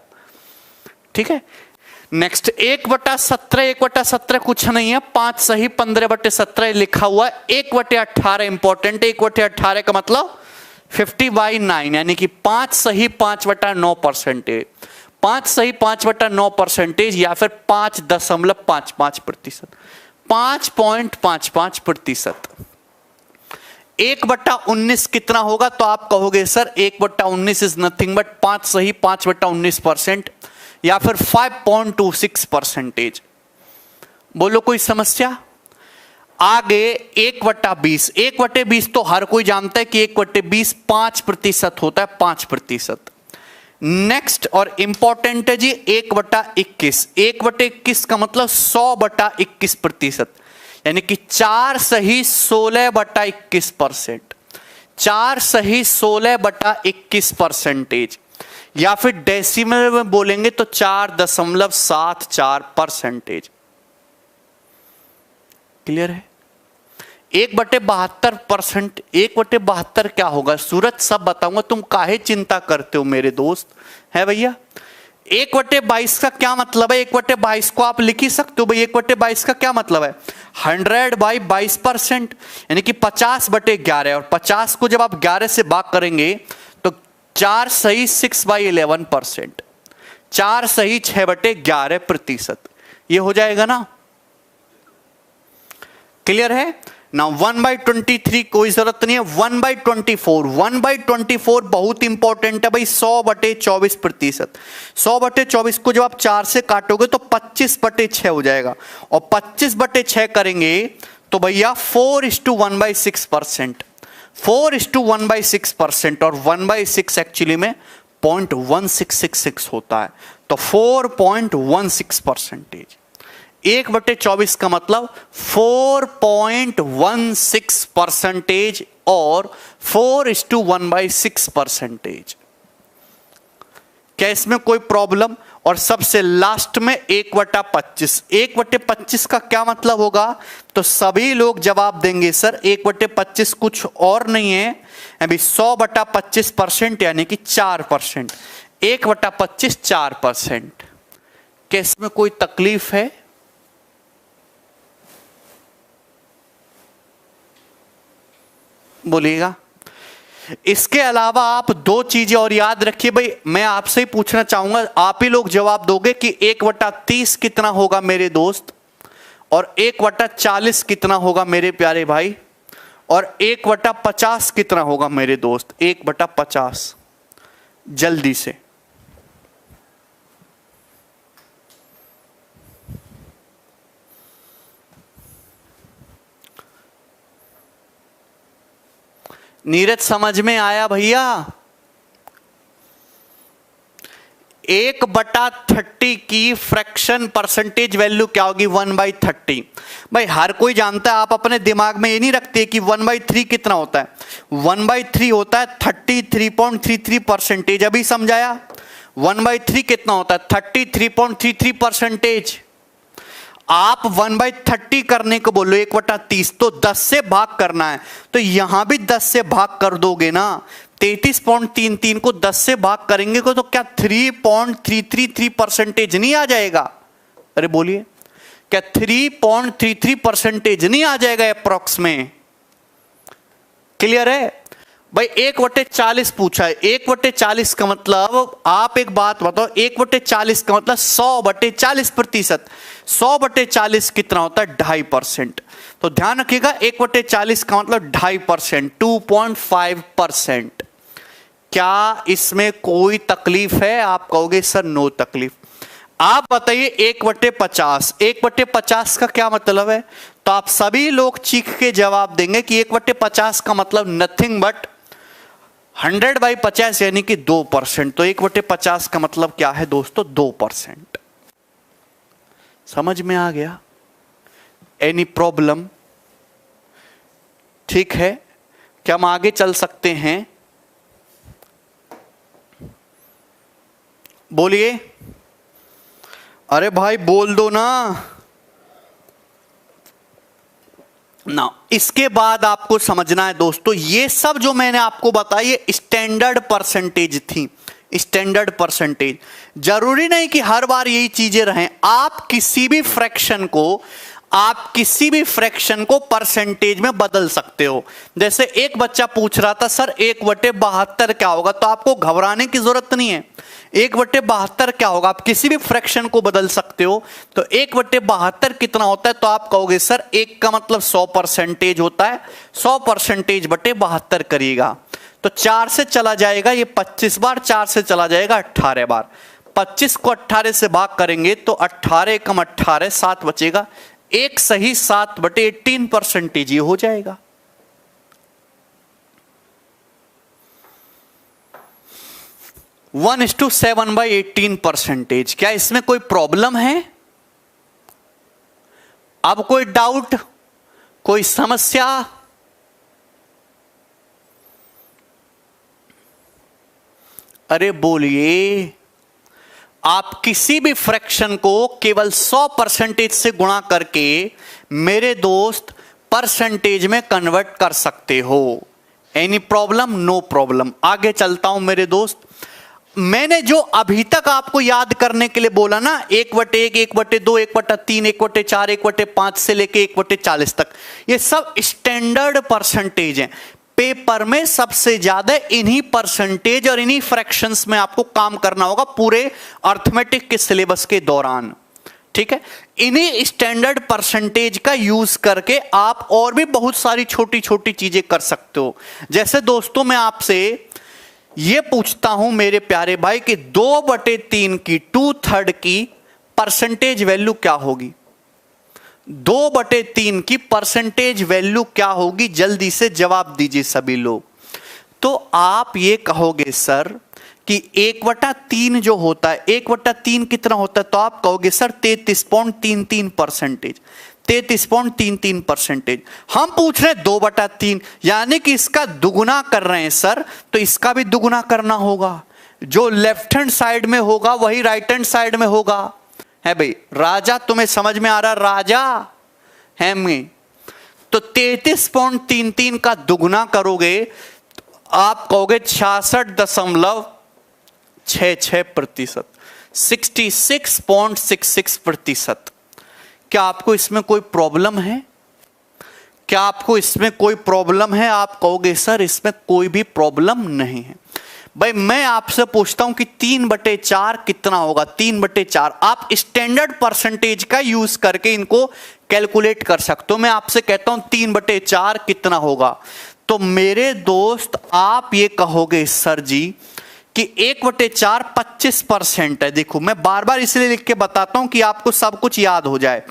ठीक है, नेक्स्ट 1/17, 1/17 कुछ नहीं है, 5 सही 15/17 लिखा हुआ है। 1/18 इंपॉर्टेंट है, 1/18 का मतलब 50/9, यानी कि 5 सही 5/9%, 5 सही 5/9% या फिर 5.55%, 5.55%। 1/19 कितना होगा? तो आप कहोगे सर 1/19 इज नथिंग बट 5 सही 5/19% या फिर 5.26%। बोलो कोई समस्या? आगे 1/20, 1/20 तो हर कोई जानता है कि 1/20 5% होता है, 5%। नेक्स्ट और इंपॉर्टेंट है जी 1/21, 1/21 का मतलब 100/21%, यानी कि 4 सही 16/21%, 4 सही 16/21%, या फिर डेसिमल में बोलेंगे तो 4.74%। क्लियर है? 1/72%, 1/72 क्या होगा? सूरज सब बताऊंगा, तुम काहे चिंता करते हो मेरे दोस्त, है भैया? 1/22 का क्या मतलब है? 1/22 को आप लिख ही सकते हो भाई। 1/22 का क्या मतलब है? 100/22%, यानी कि 50/11, और 50 को जब आप 11 से भाग करेंगे तो 4 सही 6/11%, 4 सही 6/11%, ये हो जाएगा ना? क्लियर है ना? 1/23 कोई जरूरत नहीं है। 1/24, 1/24 बहुत इंपॉर्टेंट है भाई, 100/24%। 100/24 को जब आप 4 से काटोगे तो 25/6 हो जाएगा, और 25/6 करेंगे तो भैया 4:1/6%, 4:1/6%, और 1/6 एक्चुअली में 0.1666 होता है, तो 4.16%। 1/24 का मतलब 4.16% और 4:1/6%। क्या इसमें कोई प्रॉब्लम? और सबसे लास्ट में 1/25, 1/25 का क्या मतलब होगा? तो सभी लोग जवाब देंगे सर 1/25 कुछ और नहीं है अभी 100/25%, यानी कि 4%। 1/25 4%। क्या इसमें कोई तकलीफ है? बोलिएगा। इसके अलावा आप दो चीजें और याद रखिए भाई, मैं आपसे ही पूछना चाहूंगा, आप ही लोग जवाब दोगे कि 1/30 कितना होगा मेरे दोस्त, और 1/40 कितना होगा मेरे प्यारे भाई, और 1/50 कितना होगा मेरे दोस्त? 1/50 जल्दी से। नीरज समझ में आया भैया? 1/30 की फ्रैक्शन परसेंटेज वैल्यू क्या होगी? 1/30। भाई हर कोई जानता है, आप अपने दिमाग में ये नहीं रखते कि 1/3 कितना होता है। 1/3 होता है 33.33%। अभी समझाया? 1/3 कितना होता है? 33.33%। आप 1/30 करने को बोलो 1/30, तो 10 से भाग करना है, तो यहां भी 10 से भाग कर दोगे ना। 33.33 को 10 से भाग करेंगे तो क्या 3.333% नहीं आ जाएगा? अरे बोलिए, क्या 3.33% नहीं आ जाएगा अप्रॉक्स में? क्लियर है भाई 1/40 पूछा है, 1/40 का मतलब आप एक बात बताओ, 1/40 का मतलब 100/40%। 100/40 कितना होता है? 2.5%। तो ध्यान रखिएगा 1/40 का मतलब 2.5%, 2.5%। क्या इसमें कोई तकलीफ है? आप कहोगे सर नो तकलीफ। आप बताइए 1/50, 1/50 का क्या मतलब है? तो आप सभी लोग चीख के जवाब देंगे कि 1/50 का मतलब नथिंग बट 100/50 यानी कि 2%। तो 1/50 का मतलब क्या है दोस्तों? 2%। समझ में आ गया? Any problem? ठीक है, क्या हम आगे चल सकते हैं? बोलिए। अरे भाई बोल दो ना। इसके बाद आपको समझना है दोस्तों, ये सब जो मैंने आपको बताया ये स्टैंडर्ड परसेंटेज थी। स्टैंडर्ड परसेंटेज जरूरी नहीं कि हर बार यही चीजें रहें। आप किसी भी फ्रैक्शन को परसेंटेज में बदल सकते हो। जैसे एक बच्चा पूछ रहा था सर 1/72 क्या होगा, तो आपको घबराने की जरूरत नहीं है। 1/72 क्या होगा, आप किसी भी फ्रैक्शन को बदल सकते हो। तो 1/72 कितना होता है? तो आप कहोगे सर 1 का मतलब 100% होता है, 100%/72 करिएगा तो 4 से चला जाएगा, ये 25 बार, 4 से चला जाएगा 18 बार। 25 को 18 से भाग करेंगे तो 18 कम 18 7 बचेगा, एक सही 7/18% ये हो जाएगा। = 7/18%। क्या इसमें कोई प्रॉब्लम है? अब कोई डाउट, कोई समस्या? अरे बोलिए। आप किसी भी फ्रैक्शन को केवल 100% से गुणा करके मेरे दोस्त परसेंटेज में कन्वर्ट कर सकते हो। Any problem? No problem. आगे चलता हूं मेरे दोस्त। मैंने जो अभी तक आपको याद करने के लिए बोला ना, 1/1, 1/2, 1/3, 1/4, 1/5 से लेके 1/40 तक, ये सब स्टैंडर्ड परसेंटेज हैं। पेपर में सबसे ज्यादा इन्हीं परसेंटेज और इन्हीं फ्रैक्शंस में आपको काम करना होगा पूरे अर्थमेटिक के सिलेबस के दौरान। ठीक है, इन्हीं स्टैंडर्ड परसेंटेज का यूज करके आप और भी बहुत सारी छोटी छोटी चीजें कर सकते हो। जैसे दोस्तों मैं आपसे ये पूछता हूं मेरे प्यारे भाई कि 2/3 की 2/3 की परसेंटेज वैल्यू क्या होगी? 2/3 की परसेंटेज वैल्यू क्या होगी? जल्दी से जवाब दीजिए सभी लोग। तो आप ये कहोगे सर कि 1/3 जो होता है, 1/3 कितना होता है? तो आप कहोगे सर 33.33%। 33.33%। हम पूछ रहे हैं 2/3 यानी कि इसका दुगुना कर रहे हैं सर, तो इसका भी दुगुना करना होगा। जो लेफ्ट हैंड साइड में होगा वही राइट हैंड साइड में होगा। है भाई राजा, तुम्हें समझ में आ रहा? राजा है में तो 33.33 का दुगुना करोगे तो आप कहोगे 66.66%, 66.66%। क्या आपको इसमें कोई प्रॉब्लम है? क्या आपको इसमें कोई प्रॉब्लम है? आप कहोगे सर इसमें कोई भी प्रॉब्लम नहीं है। भाई मैं आपसे पूछता हूं कि 3/4 कितना होगा? 3/4 आप स्टैंडर्ड परसेंटेज का यूज करके इनको कैलकुलेट कर सकते हो। मैं आपसे कहता हूं 3/4 कितना होगा? तो मेरे दोस्त आप ये कहोगे सर जी कि 1/4 25% है। देखो मैं बार बार इसलिए लिख के बताता हूं कि आपको सब कुछ याद हो जाए।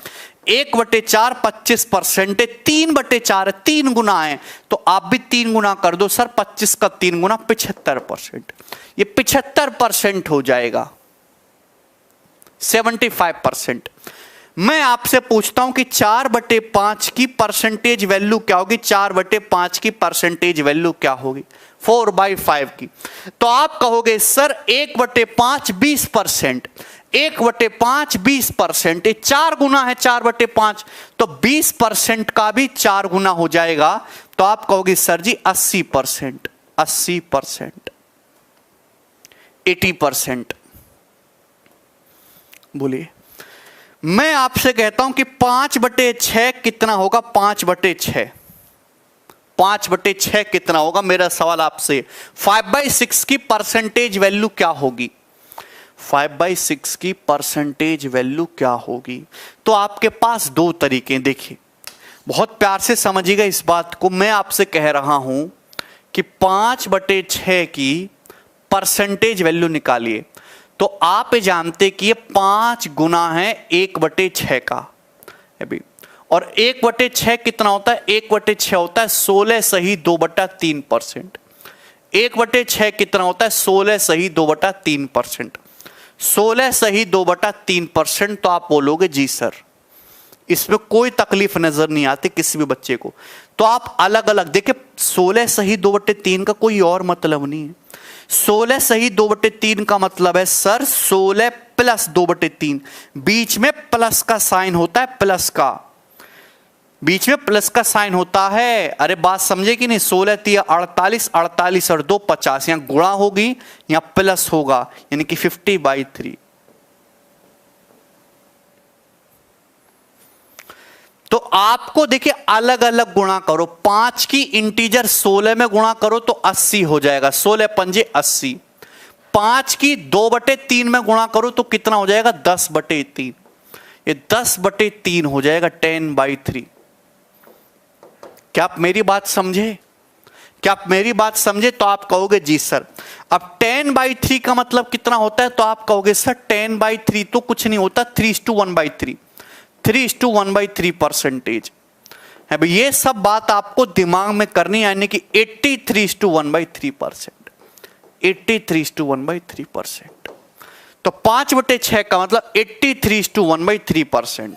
1/4 25% है, 3/4 3 गुना है, तो आप भी 3 गुना कर दो सर। 25 का 3 गुना 75%, ये 75% हो जाएगा। 75%। मैं आपसे पूछता हूं कि 4/5 की परसेंटेज वैल्यू क्या होगी? 4/5 की परसेंटेज वैल्यू क्या होगी? 4/5 की। तो आप कहोगे सर 1/5 20%। 1/5 20%, 4 गुना है 4/5, तो 20% का भी 4 गुना हो जाएगा। तो आप कहोगे सर जी 80%, 80%, 80%। बोलिए। मैं आपसे कहता हूं कि 5/6 कितना होगा? 5/6, 5/6 कितना होगा? मेरा सवाल आपसे 5/6 की परसेंटेज वैल्यू क्या होगी? 5/6 की परसेंटेज वैल्यू क्या होगी? तो आपके पास दो तरीके, देखिए बहुत प्यार से समझिएगा इस बात को। मैं आपसे कह रहा हूं कि 5/6 की परसेंटेज वैल्यू निकालिए, तो आप ये जानते कि ये 5 गुना है 1/6 का अभी। और 1/6 कितना होता है? 1/6 होता है 16 सही 2/3%। 1/6 कितना होता है? 16 सही 2/3%। 16 सही 2/3%। तो आप बोलोगे जी सर, इसमें कोई तकलीफ नजर नहीं आती किसी भी बच्चे को। तो आप अलग अलग देखिए, 16 सही 2/3 का कोई और मतलब नहीं है। 16 सही 2/3 का मतलब है सर 16 प्लस 2/3। बीच में प्लस का साइन होता है, प्लस का बीच में प्लस का साइन होता है। अरे बात समझे कि नहीं? 16 3 48, 48 और 2 50। यहां गुणा होगी, यहां प्लस होगा, यानी कि 50/3। तो आपको देखिए अलग अलग गुणा करो। 5 की इंटीजर 16 में गुणा करो तो 80 हो जाएगा, 16 पंजे 80। 5 की 2/3 में गुणा करो तो कितना हो जाएगा? 10/3। ये 10/3 हो जाएगा 10/3। क्या आप मेरी बात समझे? क्या आप मेरी बात समझे? तो आप कहोगे जी सर। अब 10/3 का मतलब कितना होता है? तो आप कहोगे सर 10/3 तो कुछ नहीं होता, 3:1/3। 3:1/3 परसेंटेज है भाई। ये सब बात आपको दिमाग में करनी है, यानी कि 83:1/3%। 83:1/3%। तो 5/6 का मतलब 83:1/3%।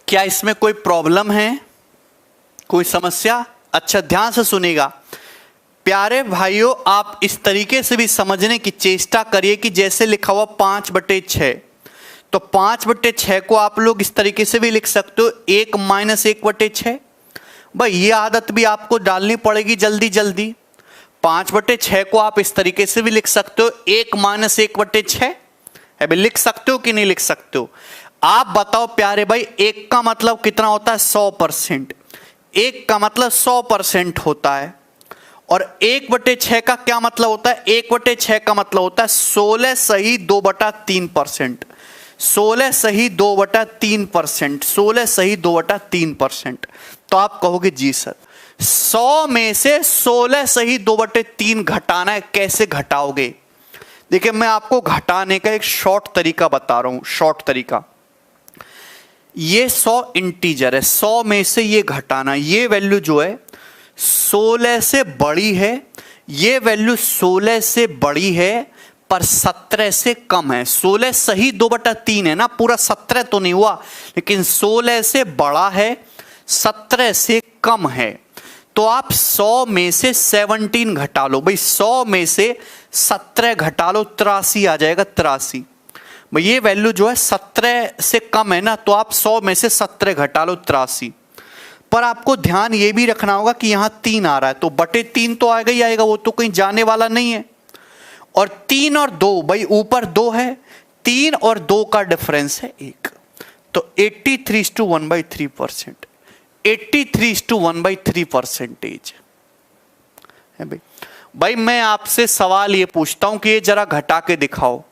क्या इसमें कोई प्रॉब्लम है, कोई समस्या? अच्छा ध्यान से सुनिएगा प्यारे भाइयों, आप इस तरीके से भी समझने की चेष्टा करिए कि जैसे लिखा हुआ 5/6, तो 5/6 को आप लोग इस तरीके से भी लिख सकते हो 1 - 1/6। भाई ये आदत भी आपको डालनी पड़ेगी जल्दी जल्दी। 5/6 को आप इस तरीके से भी लिख सकते हो 1 - 1/6। अभी लिख सकते हो कि नहीं लिख सकते हो? आप बताओ प्यारे भाई, 1 का मतलब कितना होता है? 100%। 1 का मतलब 100% होता है। और 1/6 का क्या मतलब होता है? 1/6 का मतलब होता है 16 सही 2/3%। 16 सही 2/3%। 16 सही 2/3%। तो आप कहोगे जी सर 100 में से 16 सही 2/3 घटाना है, कैसे घटाओगे? देखिए मैं आपको घटाने का एक शॉर्ट तरीका बता रहा हूं, शॉर्ट तरीका। ये 100 इंटीजर है, 100 में से ये घटाना, ये वैल्यू जो है 16 से बड़ी है, ये वैल्यू 16 से बड़ी है पर 17 से कम है। 16 सही 2/3 है ना, पूरा 17 तो नहीं हुआ, लेकिन 16 से बड़ा है, 17 से कम है। तो आप 100 में से 17 घटा लो भाई, 100 में से 17 घटा लो, 83 आ जाएगा, 83। ये वैल्यू जो है 17 से कम है ना, तो आप 100 में से 17 घटा लो, 83। पर आपको ध्यान ये भी रखना होगा कि यहां 3 आ रहा है, तो बटे 3 तो आएगा ही आएगा, वो तो कहीं जाने वाला नहीं है। और 3 और 2 भाई ऊपर 2 है, 3 और 2 का डिफरेंस है 1। तो 83:1/3%। 83:1/3% है भाई। भाई मैं आपसे सवाल ये पूछता हूं कि ये जरा घटा के दिखाओ।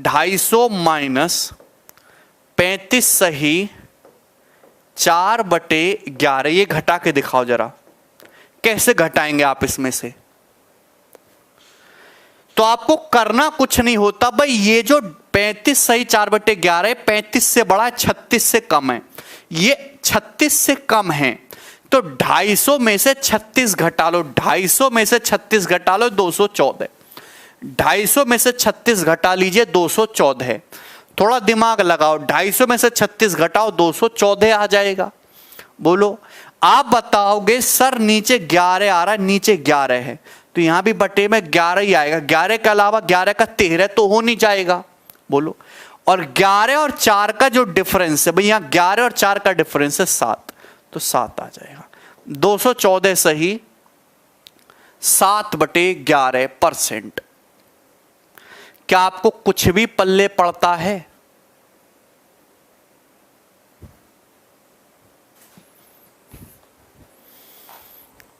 250 - 35 सही 4/11, ये घटा के दिखाओ जरा, कैसे घटाएंगे आप इसमें से? तो आपको करना कुछ नहीं होता भाई, ये जो 35 सही 4/11 है, 35 से बड़ा है, 36 से कम है, ये 36 से कम है, तो 250 में से 36 घटा लो, 250 में से 36 घटा लो, 214। 250 में से 36 घटा लीजिए, 214 है। थोड़ा दिमाग लगाओ, 250 में से 36 घटाओ, 214 आ जाएगा। बोलो आप बताओगे सर नीचे 11 आ रहा है, नीचे 11 है, तो यहां भी बटे में 11 ही आएगा। 11 के अलावा 11 का 13 तो हो नहीं जाएगा। बोलो, और 11 और 4 का जो डिफरेंस है भाई, यहां 11 और 4 का डिफरेंस है 7, तो 7 आ जाएगा। 214 सही 7/11%। क्या आपको कुछ भी पल्ले पड़ता है?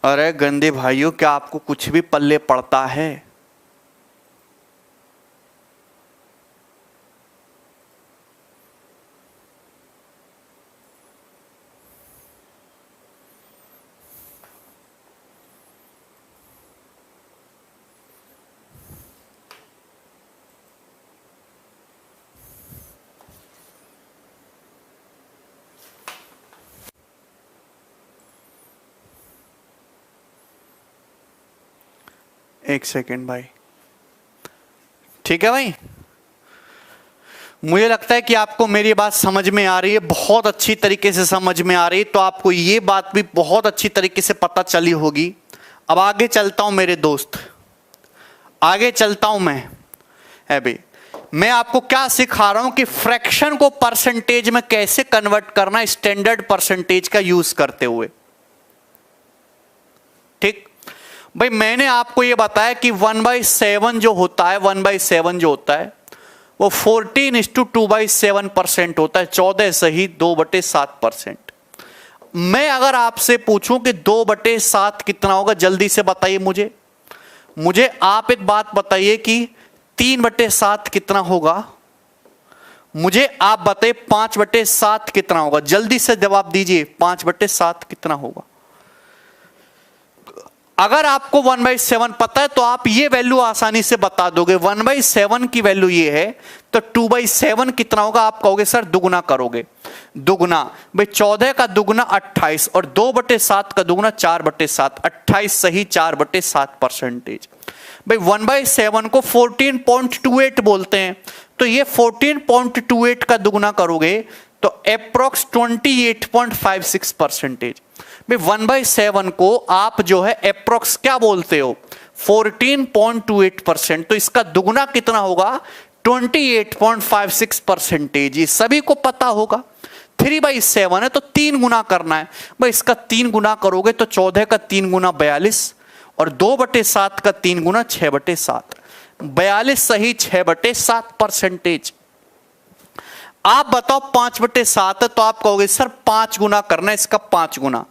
अरे गंदे भाइयों, क्या आपको कुछ भी पल्ले पड़ता है? एक सेकेंड भाई। ठीक है भाई, मुझे लगता है कि आपको मेरी बात समझ में आ रही है, बहुत अच्छी तरीके से समझ में आ रही है, तो आपको ये बात भी बहुत अच्छी तरीके से पता चली होगी। अब आगे चलता हूं मेरे दोस्त, आगे चलता हूं मैं। है भाई, मैं आपको क्या सिखा रहा हूं कि फ्रैक्शन को परसेंटेज में कैसे कन्वर्ट करना, स्टैंडर्ड परसेंटेज का यूज करते हुए। ठीक भाई, मैंने आपको यह बताया कि 1/7 जो होता है, 1/7 जो होता है वो 14:2/7% होता है, 14 सही 2/7%। मैं अगर आपसे पूछूं कि 2/7 कितना होगा, जल्दी से बताइए मुझे आप एक बात बताइए कि 3/7 कितना होगा। मुझे आप बताइए 5/7 कितना होगा, जल्दी से जवाब दीजिए, 5/7 कितना होगा। अगर आपको 1/7 पता है तो आप ये वैल्यू आसानी से बता दोगे। 1/7 की वैल्यू ये है, तो 2/7 कितना होगा। आप कहोगे सर दुगुना करोगे, दुगुना भाई 14 का दुगुना 28 और 2/7 का दुगुना 4/7, 28 सही 4/7%। भाई 1/7 को 14.28 बोलते हैं, तो ये 14.28 का दुगुना करोगे तो अप्रोक्स 28.56%। भाई 1/7 को आप जो है अप्रोक्स क्या बोलते हो, 14.28%, तो इसका दुगुना कितना होगा, 28.56%। ये सभी को पता होगा। 3/7 है तो 3 गुना करना है भाई, इसका 3 गुना करोगे तो 14 का 3 गुना 42 और 2/7 का 3 गुना 6/7, 42 सही 6/7%। आप बताओ 5/7 है तो आप कहोगे सर 5 गुना करना है, इसका 5 गुना,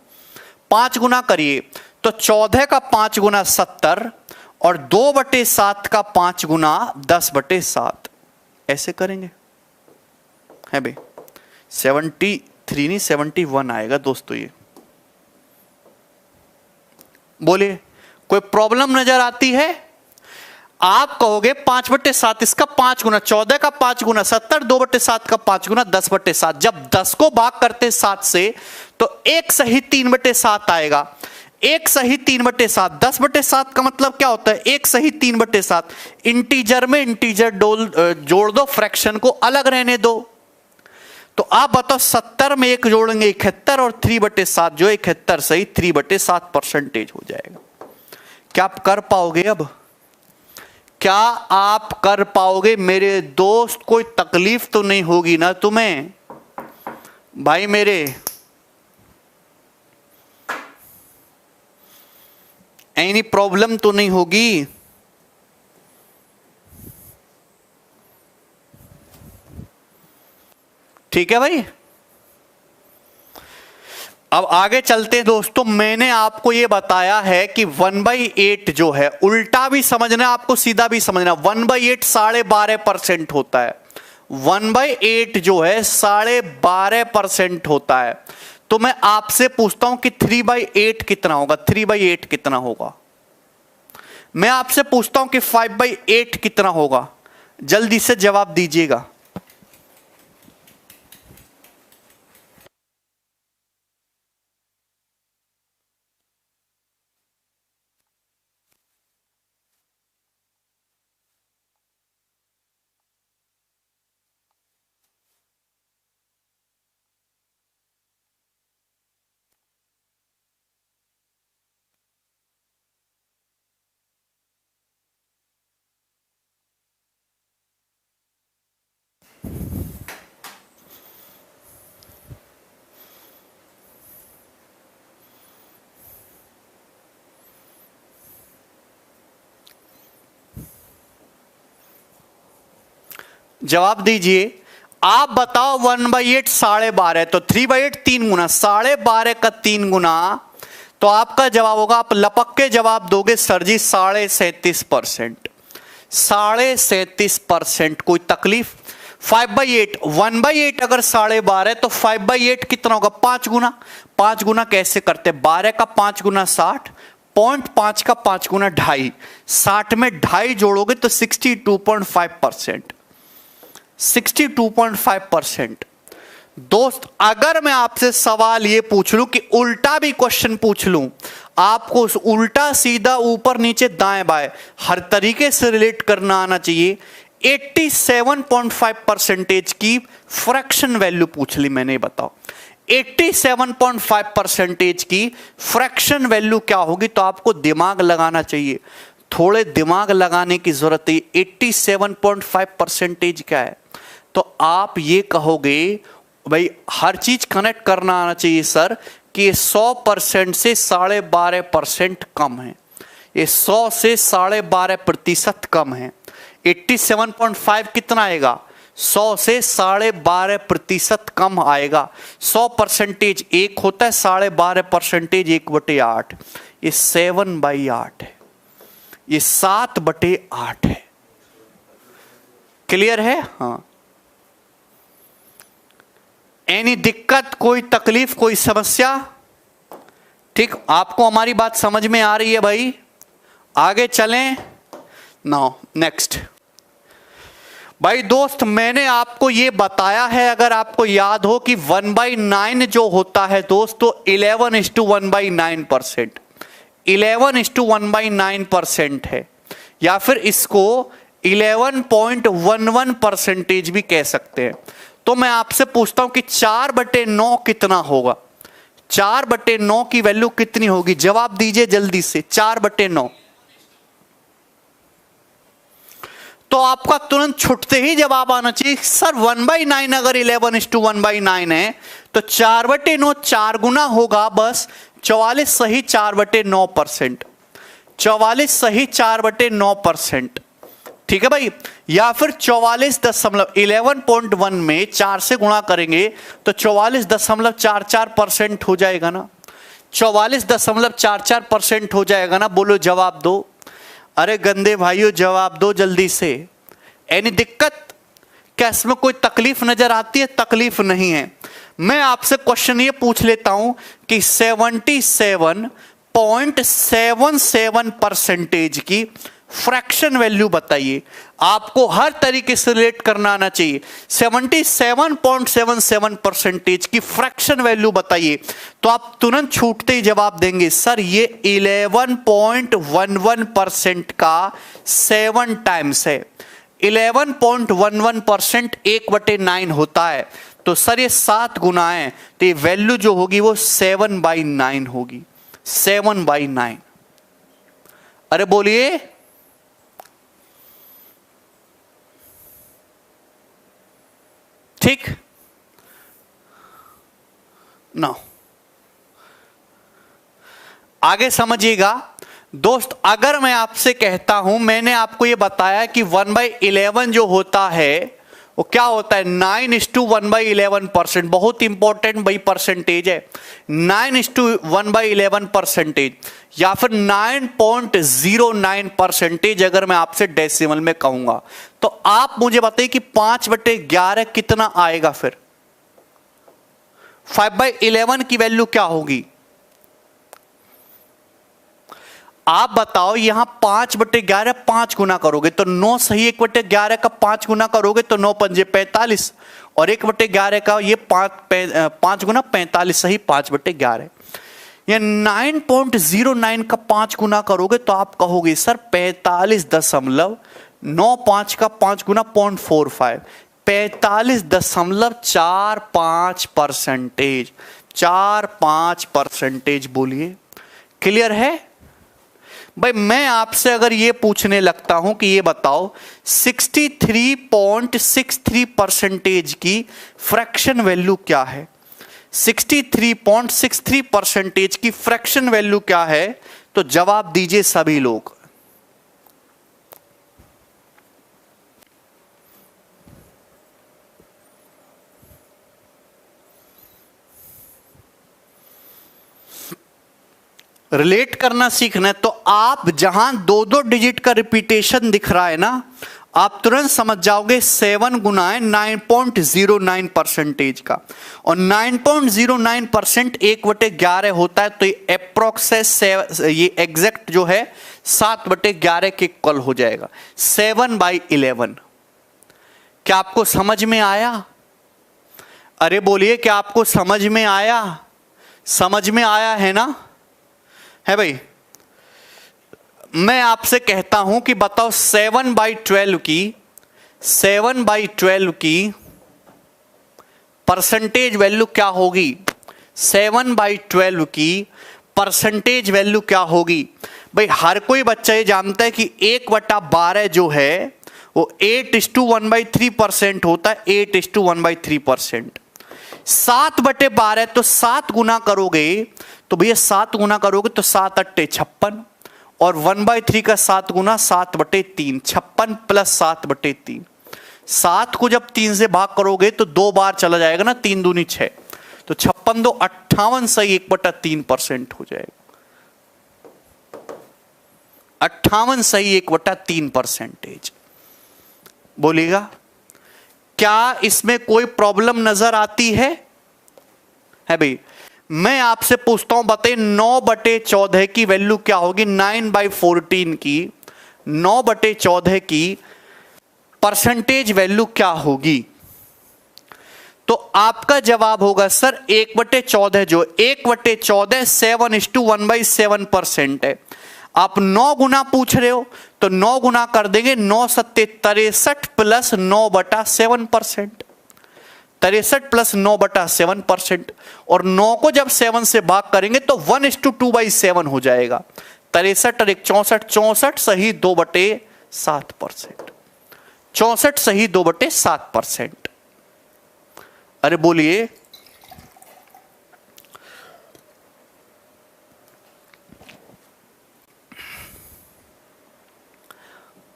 5 गुना करिए तो 14 का 5 गुना 70 और 2/7 का 5 गुना 10/7, ऐसे करेंगे। है भाई 73 नहीं 71 आएगा दोस्तों। ये बोलिए कोई प्रॉब्लम नजर आती है? आप कहोगे 5/7, इसका 5 गुना 14 का 5 गुना 70, 2/7 का 5 गुना 10/7। जब 10 को भाग करते 7 से तो 1 सही 3/7 आएगा, 1 सही 3/7। 10/7 का मतलब क्या होता है, 1 सही 3/7। इंटीजर में इंटीजर जोड़ दो, फ्रैक्शन को अलग रहने दो। तो आप बताओ 70 में 1 जोड़ेंगे 71 और 3/7 जो 71 सही 3/7% हो जाएगा। क्या आप कर पाओगे? अब क्या आप कर पाओगे मेरे दोस्त? कोई तकलीफ तो नहीं होगी ना तुम्हें भाई मेरे? एनी प्रॉब्लम तो नहीं होगी? ठीक है भाई, अब आगे चलते हैं दोस्तों। मैंने आपको यह बताया है कि 1/8 जो है, उल्टा भी समझना आपको, सीधा भी समझना। 1/8 12.5% होता है। 1/8 जो है 12.5% होता है। तो मैं आपसे पूछता हूं कि 3/8 कितना होगा, 3/8 कितना होगा। मैं आपसे पूछता हूं कि 5/8 कितना होगा, जल्दी से जवाब दीजिएगा। जवाब दीजिए। आप बताओ 1/8 12.5, तो 3/8 3 गुना, 12.5 का 3 गुना, तो आपका जवाब होगा, आप लपक के जवाब दोगे सर जी 37.5%। 37.5%। कोई तकलीफ? 5/8, 1/8 अगर 12.5 तो 5/8 कितना होगा? 5 गुना। 5 गुना कैसे करते? 12 का 5 गुना 60, 0.5 का 5 गुना 2.5, 60 में 2.5 जोड़ोगे तो 62.5%। 62.5%। दोस्त अगर मैं आपसे सवाल ये पूछ लूं कि उल्टा भी क्वेश्चन पूछ लूं, आपको उल्टा सीधा ऊपर नीचे दाएं बाएं हर तरीके से रिलेट करना आना चाहिए। 87.5% की फ्रैक्शन वैल्यू पूछ ली मैंने, बताओ 87.5% की फ्रैक्शन वैल्यू क्या होगी? तो आपको दिमाग लगाना चाहिए, थोड़े दिमाग लगाने की जरूरत है। 87.5% क्या है? तो आप ये कहोगे भाई हर चीज कनेक्ट करना आना चाहिए सर कि ये 100% से 12.5% कम है, ये 100 से 12.5% कम है। 87.5 कितना आएगा? 100 से 12.5% कम आएगा। 100% 1 होता है, 12.5% 1/8, ये 7/8 है, ये 7/8 है। क्लियर है? हाँ। एनी दिक्कत, कोई तकलीफ, कोई समस्या? ठीक, आपको हमारी बात समझ में आ रही है भाई? आगे चलें। नाउ नेक्स्ट भाई दोस्त, मैंने आपको ये बताया है, अगर आपको याद हो कि 1/9 जो होता है दोस्तों 11:1/9%, 11:1/9% है, या फिर इसको 11.11% भी कह सकते हैं। तो मैं आपसे पूछता हूं कि 4/9 कितना होगा? 4/9 की वैल्यू कितनी होगी? जवाब दीजिए जल्दी से। 4/9 तो आपका तुरंत छुटते ही जवाब आना चाहिए सर 1/9 अगर 11:1/9 है तो 4/9 4 गुना होगा, बस 44 सही 4/9%। 44 सही 4/9%। ठीक है भाई। या फिर 11.1 में 4 से गुणा करेंगे तो 44.44% हो जाएगा ना, 44.44% हो जाएगा ना। बोलो जवाब दो। अरे गंदे भाइयों जवाब दो जल्दी से। एनी दिक्कत? क्या इसमें कोई तकलीफ नजर आती है? तकलीफ नहीं है। मैं आपसे क्वेश्चन ये पूछ लेता हूं कि 77.77% की फ्रैक्शन वैल्यू बताइए। आपको हर तरीके से रिलेट करना आना चाहिए। 77.77% की फ्रैक्शन वैल्यू बताइए, तो आप तुरंत छूटते ही जवाब देंगे सर ये 11.11% का 7 टाइम्स है। 11.11% 1/9 होता है, तो सर ये 7 गुना है, तो ये वैल्यू जो होगी वो 7/9 होगी। 7/9। अरे बोलिए। ठीक ना? आगे समझिएगा दोस्त। अगर मैं आपसे कहता हूं, मैंने आपको यह बताया कि 1/11 जो होता है वो क्या होता है? 9:1/11%। बहुत इंपॉर्टेंट भाई परसेंटेज है। 9:1/11% या फिर 9.09% अगर मैं आपसे डेसिमल में कहूंगा, तो आप मुझे बताइए कि 5/11 कितना आएगा? फिर 5/11 की वैल्यू क्या होगी? आप बताओ। यहां 5/11 5 गुना करोगे तो 9 सही, 1/11 का 5 गुना करोगे तो 9 पंजे 45, और 1/11 का ये 5 गुना 45 सही 5/11। या 9.09 का 5 गुना करोगे तो आप कहोगे सर 45.95 का 5 गुना 0.45, 45.45%। 4-5%। बोलिए क्लियर है भाई? मैं आपसे अगर ये पूछने लगता हूं कि ये बताओ 63.63% की फ्रैक्शन वैल्यू क्या है? 63.63% की फ्रैक्शन वैल्यू क्या है? तो जवाब दीजिए सभी लोग। रिलेट करना सीखना है तो आप जहां 2-2 डिजिट का रिपीटेशन दिख रहा है ना, आप तुरंत समझ जाओगे 7 गुना है 9.09% का, और 9.09% 1/11 होता है, तो ये अप्रोक्स है, ये एग्जैक्ट जो है 7/11 के इक्वल हो जाएगा, 7/11। क्या आपको समझ में आया? अरे बोलिए, क्या आपको समझ में आया? समझ में आया है ना? है भाई? मैं आपसे कहता हूं कि बताओ 7/12 की परसेंटेज वैल्यू क्या होगी? 7/12 की परसेंटेज वैल्यू क्या होगी? भाई हर कोई बच्चा ये जानता है कि 1/12 जो है वो 8:1/3% होता है, 8:1/3%। 7/12 तो 7 गुना करोगे तो भैया 7 गुना करोगे तो 7 8 56, और 1/3 का 7 गुना 7/3, 56 प्लस 7/3। 7 को जब 3 से भाग करोगे तो 2 बार चला जाएगा ना, 3 दूनी 6, तो 56 2 58 सही 1/3% हो जाएगा। 58 सही 1/3%। बोलिएगा, क्या इसमें कोई प्रॉब्लम नजर आती है? है भाई? मैं आपसे पूछता हूं, बताइए 9/14 की वैल्यू क्या होगी? 9/14 की, 9/14 की परसेंटेज वैल्यू क्या होगी? तो आपका जवाब होगा सर 1/14, जो 1/14 7:1/7% है। आप 9 गुना पूछ रहे हो तो 9 गुना कर देंगे, 9 7 63 प्लस 9/7%, 63 प्लस 9/7%, और 9 को जब 7 से भाग करेंगे तो 1:2/7 हो जाएगा। 63 और 1 64, 64 सही 2/7%, 64 सही 2/7%। अरे बोलिए,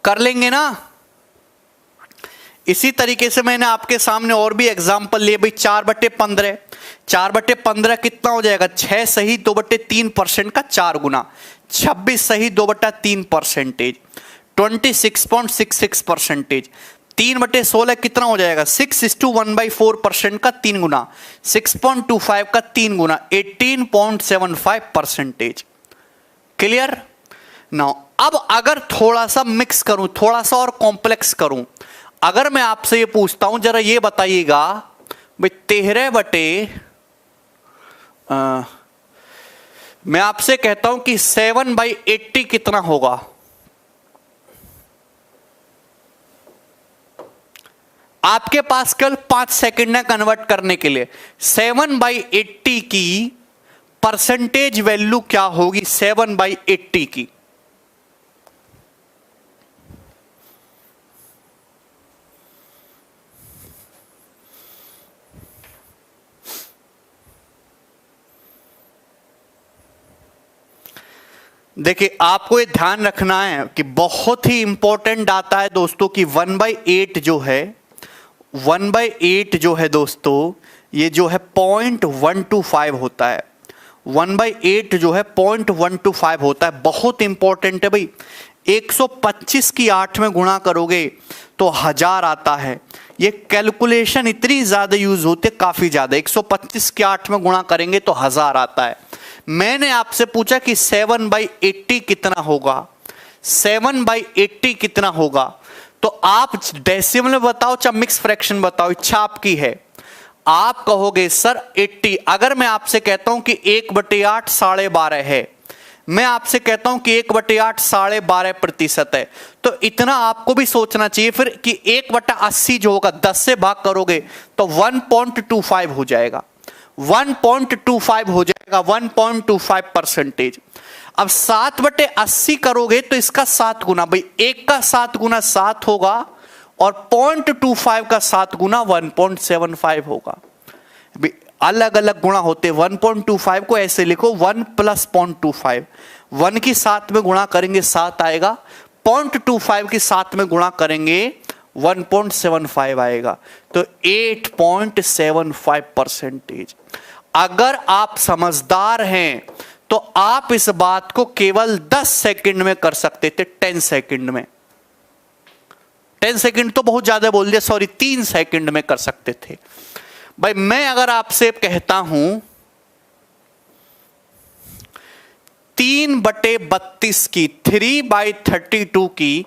कर लेंगे ना? इसी तरीके से मैंने आपके सामने और भी एग्जांपल लिए भाई। 4/15, 4/15 कितना हो जाएगा? 6 सही 2/3% का 4 गुना, 26 सही 2/3%, 26.66%। 3/16 कितना हो जाएगा? 6:1/4% का 3 गुना, 6.25 का 3 गुना, 18.75%। क्लियर? नाउ अब अगर थोड़ा सा मिक्स करूं, थोड़ा सा और कॉम्प्लेक्स करूं, अगर मैं आपसे ये पूछता हूं, जरा ये बताइएगा भाई 13 मैं आपसे कहता हूं कि 7/80 कितना होगा? आपके पास केवल 5 सेकंड है कन्वर्ट करने के लिए। 7/80 की परसेंटेज वैल्यू क्या होगी? 7/80 की देखिए, आपको ये ध्यान रखना है कि बहुत ही इंपॉर्टेंट आता है दोस्तों कि 1/8 जो है, 1/8 जो है दोस्तों, ये जो है 0.125 होता है। 1/8 जो है 0.125 होता है, बहुत इंपॉर्टेंट है भाई। 125 की 8 में गुणा करोगे तो 1000 आता है। ये कैलकुलेशन इतनी ज्यादा यूज होती है, काफी ज्यादा। 125 की 8 में गुणा करेंगे तो 1000 आता है। मैंने आपसे पूछा कि 7/80 कितना होगा? 7/80 कितना होगा? तो आप डेसिमल में बताओ चाहे मिक्स फ्रैक्शन बताओ, इच्छा आपकी है। आप कहोगे सर 80। अगर मैं आपसे कहता हूं कि 1/8 12.5 है, मैं आपसे कहता हूं कि 1/8 12.5% है, तो इतना आपको भी सोचना चाहिए फिर कि 1/80 जो होगा 10 से भाग करोगे तो 1.25 हो जाएगा, 1.25 हो जाएगा, 1.25%। अब 7/80 करोगे तो इसका 7 गुना, भाई 1 का 7 गुना 7 होगा और 0.25 का 7 गुना 1.75 होगा। अलग अलग गुणा होते। 1.25 को ऐसे लिखो 1 प्लस 0.25, 1 की 7 में गुणा करेंगे 7 आएगा, 0.25 की 7 में गुणा करेंगे 1.75 आएगा, तो 8.75%। अगर आप समझदार हैं तो आप इस बात को केवल 10 सेकंड में कर सकते थे, 10 सेकंड में। 10 सेकंड तो बहुत ज्यादा बोल दिया, सॉरी, 3 सेकंड में कर सकते थे। भाई मैं अगर आपसे कहता हूं 3/32 की 3/32 की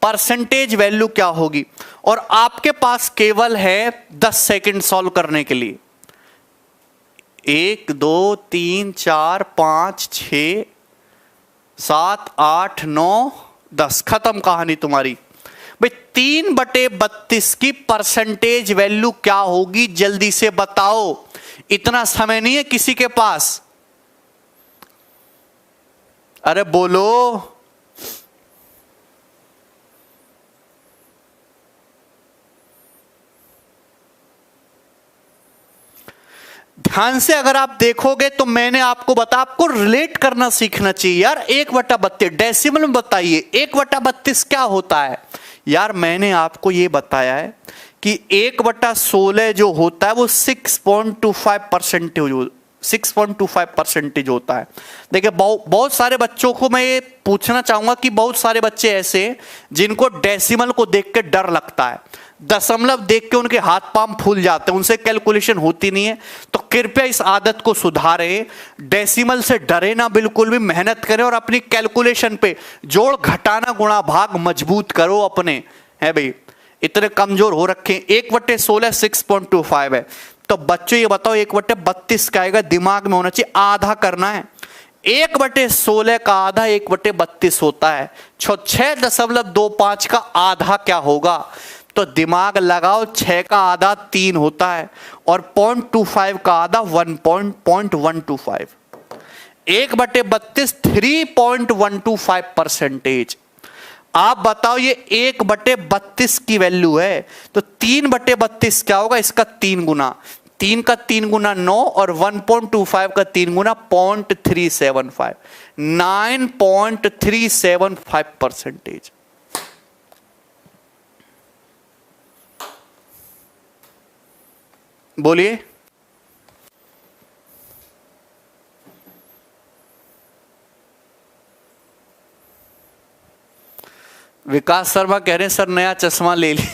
परसेंटेज वैल्यू क्या होगी, और आपके पास केवल है 10 सेकंड सॉल्व करने के लिए। 1 2 3 4 5 6 7 8 9 10, खत्म कहानी तुम्हारी। भाई 3/32 की परसेंटेज वैल्यू क्या होगी, जल्दी से बताओ। इतना समय नहीं है किसी के पास, अरे बोलो। ध्यान से अगर आप देखोगे तो मैंने आपको बताया, आपको रिलेट करना सीखना चाहिए यार। 1/32 डेसिमल में बताइए 1/32 क्या होता है यार। मैंने आपको यह बताया है कि 1/16 जो होता है वो 6.25% होता है। देखिए बहुत सारे बच्चों को मैं ये पूछना चाहूंगा कि बहुत सारे बच्चे ऐसे जिनको डेसिमल को देख के डर लगता है, दशमलव देख के उनके हाथ पांव फूल जाते हैं, उनसे कैलकुलेशन होती नहीं है। तो कृपया इस आदत को सुधारें, डेसिमल से डरे ना बिल्कुल भी, मेहनत करें और अपनी कैलकुलेशन पे जोड़ घटाना गुणा भाग मजबूत करो अपने। है भाई इतने कमजोर हो रखे हैं। 1/16 6.25 है। तो बच्चों ये बताओ 1/32 का आएगा, दिमाग में होना चाहिए, आधा करना है। 1/16 का आधा 1/32 होता है। 6.25 का आधा क्या होगा, तो दिमाग लगाओ, 6 का आधा 3 होता है और 0.25 का आधा 1.125। 1/32 3.125%। आप बताओ ये 1/32 की वैल्यू है, तो 3/32 क्या होगा, इसका 3 गुना, 3 का 3 गुना 9 और 1.25 का 3 गुना 0.375, 9.375%। बोलिए। विकास शर्मा कह रहे हैं सर नया चश्मा ले ली।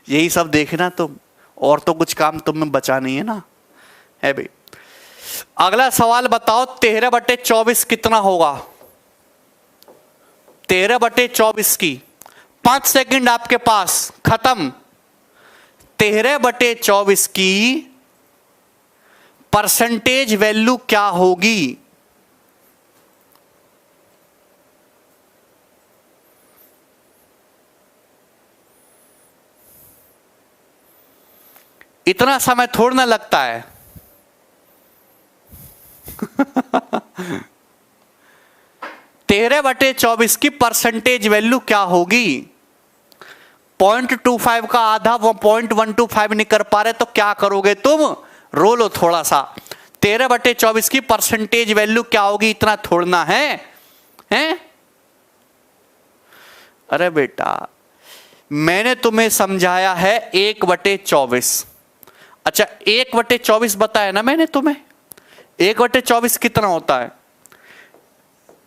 यही सब देखना तुम, और तो कुछ काम तुम में बचा नहीं है ना। है भाई अगला सवाल बताओ 13/24 कितना होगा। 13/24 की 5 सेकंड आपके पास, खत्म। 13/24 की परसेंटेज वैल्यू क्या होगी। इतना समय थोड़ा ना लगता है। 13/24 की परसेंटेज वैल्यू क्या होगी। 0.25 का आधा 0.125 नहीं कर पा रहे तो क्या करोगे तुम, रो लो थोड़ा सा। 13/24 की परसेंटेज वैल्यू क्या होगी, इतना थोड़ना है, हैं? अरे बेटा मैंने तुम्हें समझाया है 1/24। अच्छा 1/24 बताया ना मैंने तुम्हें। 1/24 कितना होता है,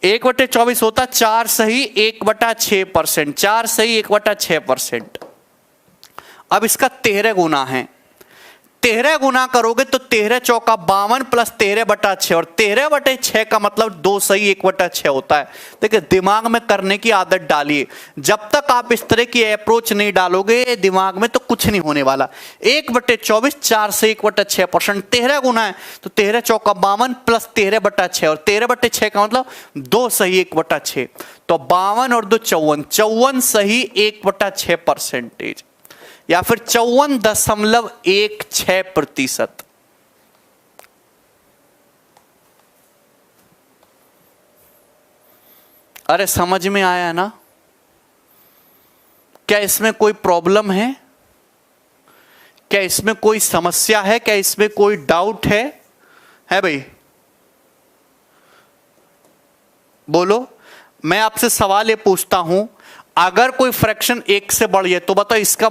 1/24 होता 4 सही 1/6%, 4 सही 1/6%। अब इसका 13 गुना है, 13 गुना करोगे तो 13 चौका 52 प्लस 13/6, और 13/6 का मतलब 2 सही 1/6 होता है। देखिए दिमाग में करने की आदत डालिए, जब तक आप इस तरह की अप्रोच नहीं डालोगे दिमाग में तो कुछ नहीं होने वाला। 1/24 4 से 1/6%, 13 गुना है तो 13 चौका 52 प्लस 13/6, और 13/6 का मतलब 2 सही 1/6, तो 52 और 2 54, 54 सही 1/6%, या फिर 54.16%। अरे समझ में आया ना। क्या इसमें कोई प्रॉब्लम है, क्या इसमें कोई समस्या है, क्या इसमें कोई डाउट है भाई बोलो। मैं आपसे सवाल ये पूछता हूं, अगर कोई फ्रैक्शन 1 से बढ़ जाए तो बताओ इसका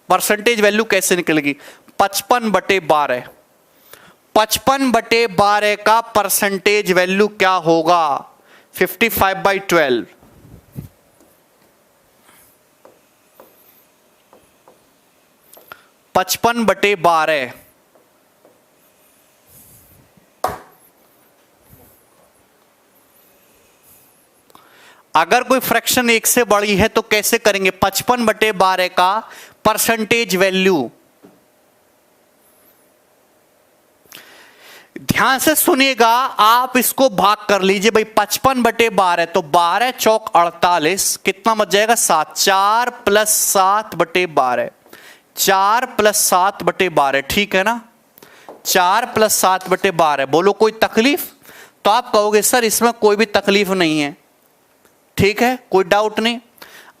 परसेंटेज वैल्यू कैसे निकलेगी। 55/12, 55/12 का परसेंटेज वैल्यू क्या होगा? 55/12। 55/12। अगर कोई फ्रैक्शन एक से बड़ी है तो कैसे करेंगे? 55/12 का परसेंटेज वैल्यू। ध्यान से सुनिएगा, आप इसको भाग कर लीजिए भाई। 55/12 तो 12 चौक 48, कितना बच जाएगा? 7। 4 + 7/12, 4 + 7/12, ठीक है ना? 4 + 7/12। बोलो कोई तकलीफ? तो आप कहोगे सर इसमें कोई भी तकलीफ नहीं है, ठीक है, कोई डाउट नहीं।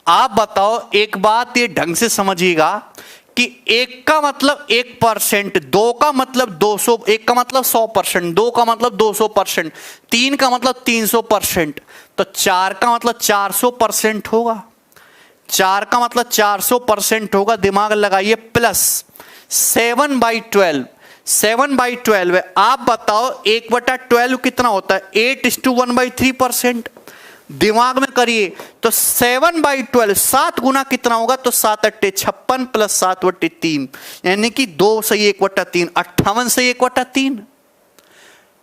आप बताओ, एक बात ये ढंग से समझिएगा कि 1 का मतलब 1%, 2 का मतलब 200, 1 का मतलब 100%, 2 का मतलब 200%, 3 का मतलब 300%, तो 4 का मतलब 400% होगा। 4 का मतलब 400% होगा, दिमाग लगाइए। प्लस 7/12, 7/12 है। आप बताओ 1/12 कितना होता है? 8:1/3%। दिमाग में करिए, तो 7/12 7 गुना कितना होगा? तो 7 × 8 = 56 + 7/3, यानी कि 2 सही 1/3, 58 सही 1/3,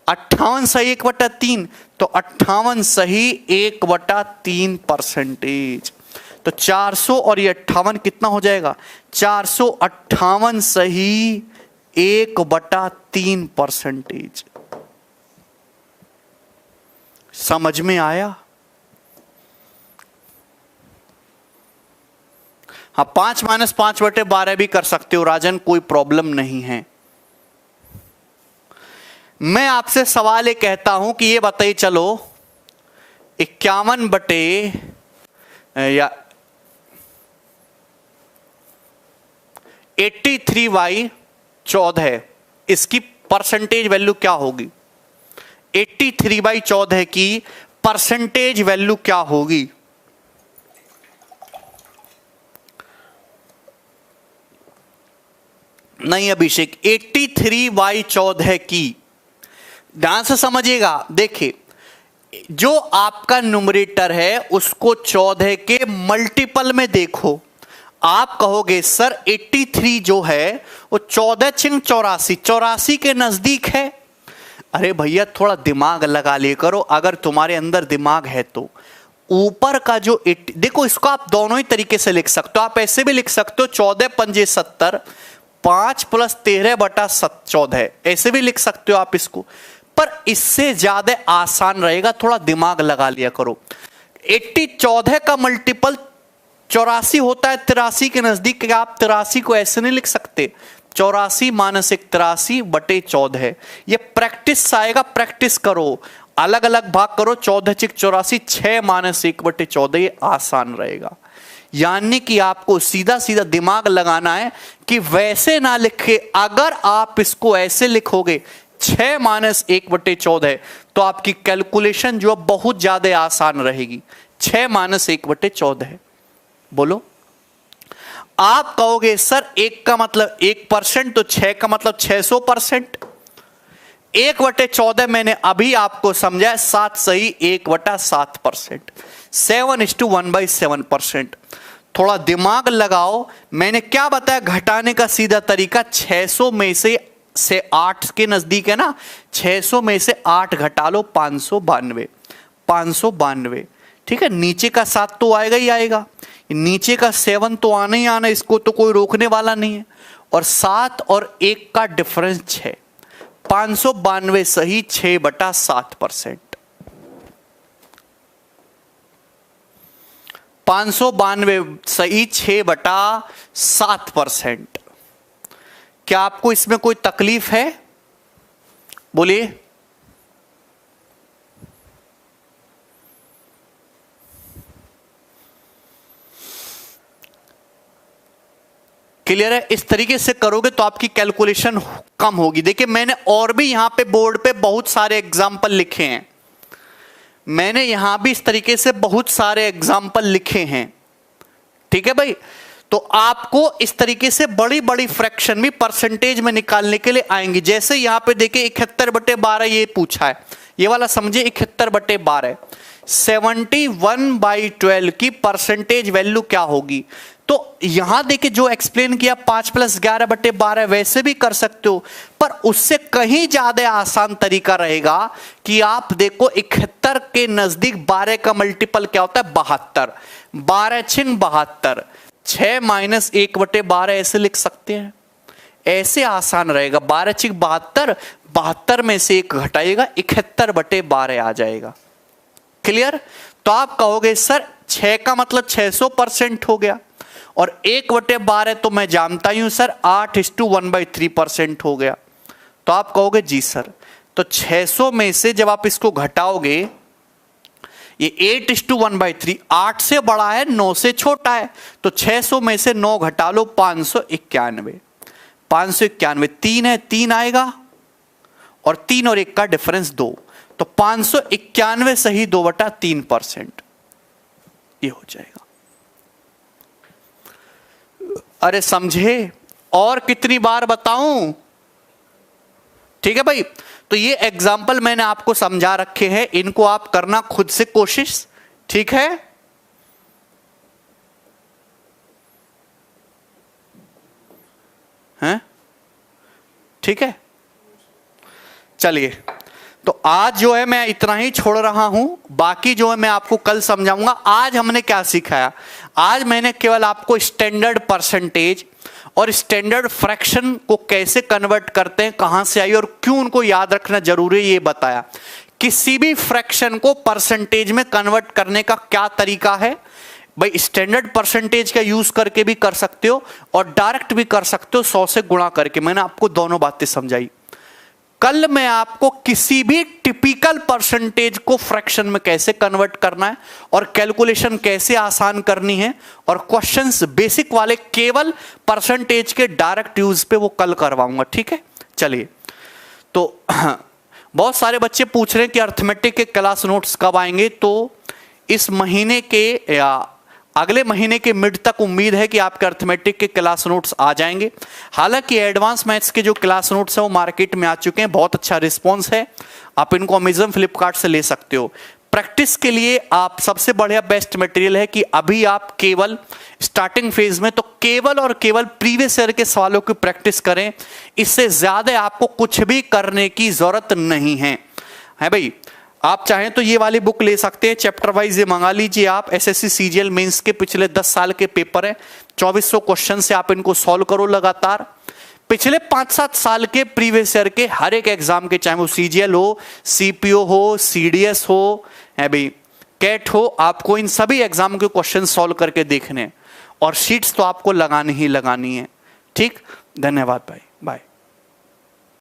58 सही 1/3, तो 58 सही 1/3%। तो 400 और ये 58 कितना हो जाएगा? 458 सही 1/3%। समझ में आया? हाँ, 5 - 5/12 भी कर सकते हो राजन, कोई प्रॉब्लम नहीं है। मैं आपसे सवाल ये कहता हूं कि ये बताइए, चलो 51 या 83/14, इसकी परसेंटेज वैल्यू क्या होगी? 83/14 की परसेंटेज वैल्यू क्या होगी? नहीं अभिषेक, 83/14 की, ध्यान से समझिएगा। देखिए, जो आपका न्यूमरेटर है उसको 14 के मल्टीपल में देखो। आप कहोगे सर 83 जो है वो 14 × 84, 84 के नजदीक है। अरे भैया थोड़ा दिमाग लगा लिया करो, अगर तुम्हारे अंदर दिमाग है तो। ऊपर का जो देखो, इसको आप दोनों ही तरीके से लिख सकते हो। आप ऐसे भी लिख सकते हो 14 × 5 = 70, 5 + 13/14, ऐसे भी लिख सकते हो आप इसको, पर इससे ज्यादा आसान रहेगा, थोड़ा दिमाग लगा लिया करो। 14 का मल्टीपल 84 होता है 83 के नजदीक। क्या आप 83 को ऐसे नहीं लिख सकते? 84 - 1 83/14। ये प्रैक्टिस आएगा, प्रैक्टिस करो, अलग अलग भाग करो। 14 × 84, 6 - 1/14, ये आसान रहेगा। यानी कि आपको सीधा सीधा दिमाग लगाना है कि वैसे ना लिखे। अगर आप इसको ऐसे लिखोगे 6 - 1/14, तो आपकी कैलकुलेशन जो है बहुत ज्यादा आसान रहेगी। 6 - 1/14, बोलो। आप कहोगे सर 1 का मतलब 1%, तो 6 का मतलब 600%। 1/14 मैंने अभी आपको समझाया, 7 सही 1/7%, 7:1/7%। थोड़ा दिमाग लगाओ, मैंने क्या बताया घटाने का सीधा तरीका? 600 में से 8 के नजदीक है ना, 600 में से 8 घटा लो, 592, 592, ठीक है। नीचे का 7 तो आएगा ही आएगा, नीचे का 7 तो आना ही आना, इसको तो कोई रोकने वाला नहीं है। और 7 और 1 का डिफरेंस 6, 592 सही 6/7%, 592 सही 6/7%। क्या आपको इसमें कोई तकलीफ है? बोलिए। क्लियर है? इस तरीके से करोगे तो आपकी कैलकुलेशन कम होगी। देखिए, मैंने और भी यहां पे बोर्ड पे बहुत सारे एग्जाम्पल लिखे हैं, मैंने यहां भी इस तरीके से बहुत सारे एग्जाम्पल लिखे हैं, ठीक है भाई। तो आपको इस तरीके से बड़ी बड़ी फ्रैक्शन भी परसेंटेज में निकालने के लिए आएंगी। जैसे यहां पे देखिए 71/12 ये पूछा है, ये वाला समझे 71/12, 71/12 की परसेंटेज वैल्यू क्या होगी। तो यहां देखिए जो एक्सप्लेन किया 5 + 11/12 वैसे भी कर सकते हो, पर उससे कहीं ज्यादा आसान तरीका रहेगा कि आप देखो 71 के नजदीक 12 का मल्टीपल क्या होता है 72, 12 × 72, 6 - 1/12 ऐसे लिख सकते हैं, ऐसे आसान रहेगा। 12 × 72, 72 में से 1 घटाइएगा 71/12 आ जाएगा। क्लियर। तो आप कहोगे सर 6 का मतलब 600% हो गया, और 1/12 तो मैं जानता ही हूं सर 8:1/3% हो गया। तो आप कहोगे जी सर, तो 600 में से जब आप इसको घटाओगे, ये 8:1/3, 8 से बड़ा है 9 से छोटा है, तो 600 में से 9 घटा लो 591, 591, 3 है 3 आएगा, और 3 और 1 का डिफरेंस 2, तो 591 सही 2/3% ये हो जाएगा। अरे समझे, और कितनी बार बताऊं। ठीक है भाई, तो ये एग्जाम्पल मैंने आपको समझा रखे हैं, इनको आप करना खुद से कोशिश। ठीक है, हैं? ठीक है, चलिए। तो आज जो है मैं इतना ही छोड़ रहा हूं, बाकी जो है मैं आपको कल समझाऊंगा। आज हमने क्या सिखाया, आज मैंने केवल आपको स्टैंडर्ड परसेंटेज और स्टैंडर्ड फ्रैक्शन को कैसे कन्वर्ट करते हैं, कहां से आई और क्यों उनको याद रखना जरूरी है ये बताया। किसी भी फ्रैक्शन को परसेंटेज में कन्वर्ट करने का क्या तरीका है भाई, स्टैंडर्ड परसेंटेज का यूज करके भी कर सकते हो और डायरेक्ट भी कर सकते हो 100 से गुणा करके। मैंने आपको दोनों बातें समझाई। कल मैं आपको किसी भी टिपिकल परसेंटेज को फ्रैक्शन में कैसे कन्वर्ट करना है और कैलकुलेशन कैसे आसान करनी है, और क्वेश्चंस बेसिक वाले केवल परसेंटेज के डायरेक्ट यूज पे वो कल करवाऊंगा। ठीक है, चलिए। तो बहुत सारे बच्चे पूछ रहे हैं कि अर्थमेटिक के क्लास नोट्स कब आएंगे, तो इस महीने के या अगले महीने के मिड तक उम्मीद है कि आपके अर्थमेटिक के क्लास नोट्स आ जाएंगे। हालांकि एडवांस मैथ्स के जो क्लास नोट्स हैं वो मार्केट में आ चुके हैं, बहुत अच्छा रिस्पांस है, आप इनको अमेजन फ्लिपकार्ट से ले सकते हो। प्रैक्टिस के लिए आप सबसे बढ़िया बेस्ट मटेरियल है कि अभी आप केवल स्टार्टिंग फेज में तो केवल और केवल प्रीवियस ईयर के सवालों की प्रैक्टिस करें, इससे ज्यादा आपको कुछ भी करने की जरूरत नहीं है भाई। आप चाहें तो ये वाली बुक ले सकते हैं, चैप्टर वाइज ये मंगा लीजिए आप। एसएससी सीजीएल मेंस के पिछले 10 साल के पेपर है, 2400 क्वेश्चन से आप इनको सॉल्व करो लगातार। पिछले 5-7 साल के प्रीवियस ईयर के हर एक एग्जाम के, चाहे वो सीजीएल हो, सीपीओ हो, सीडीएस हो, है भाई कैट हो, आपको इन सभी एग्जाम के क्वेश्चन सॉल्व करके देखने, और शीट्स तो आपको लगानी ही लगानी है। ठीक, धन्यवाद भाई।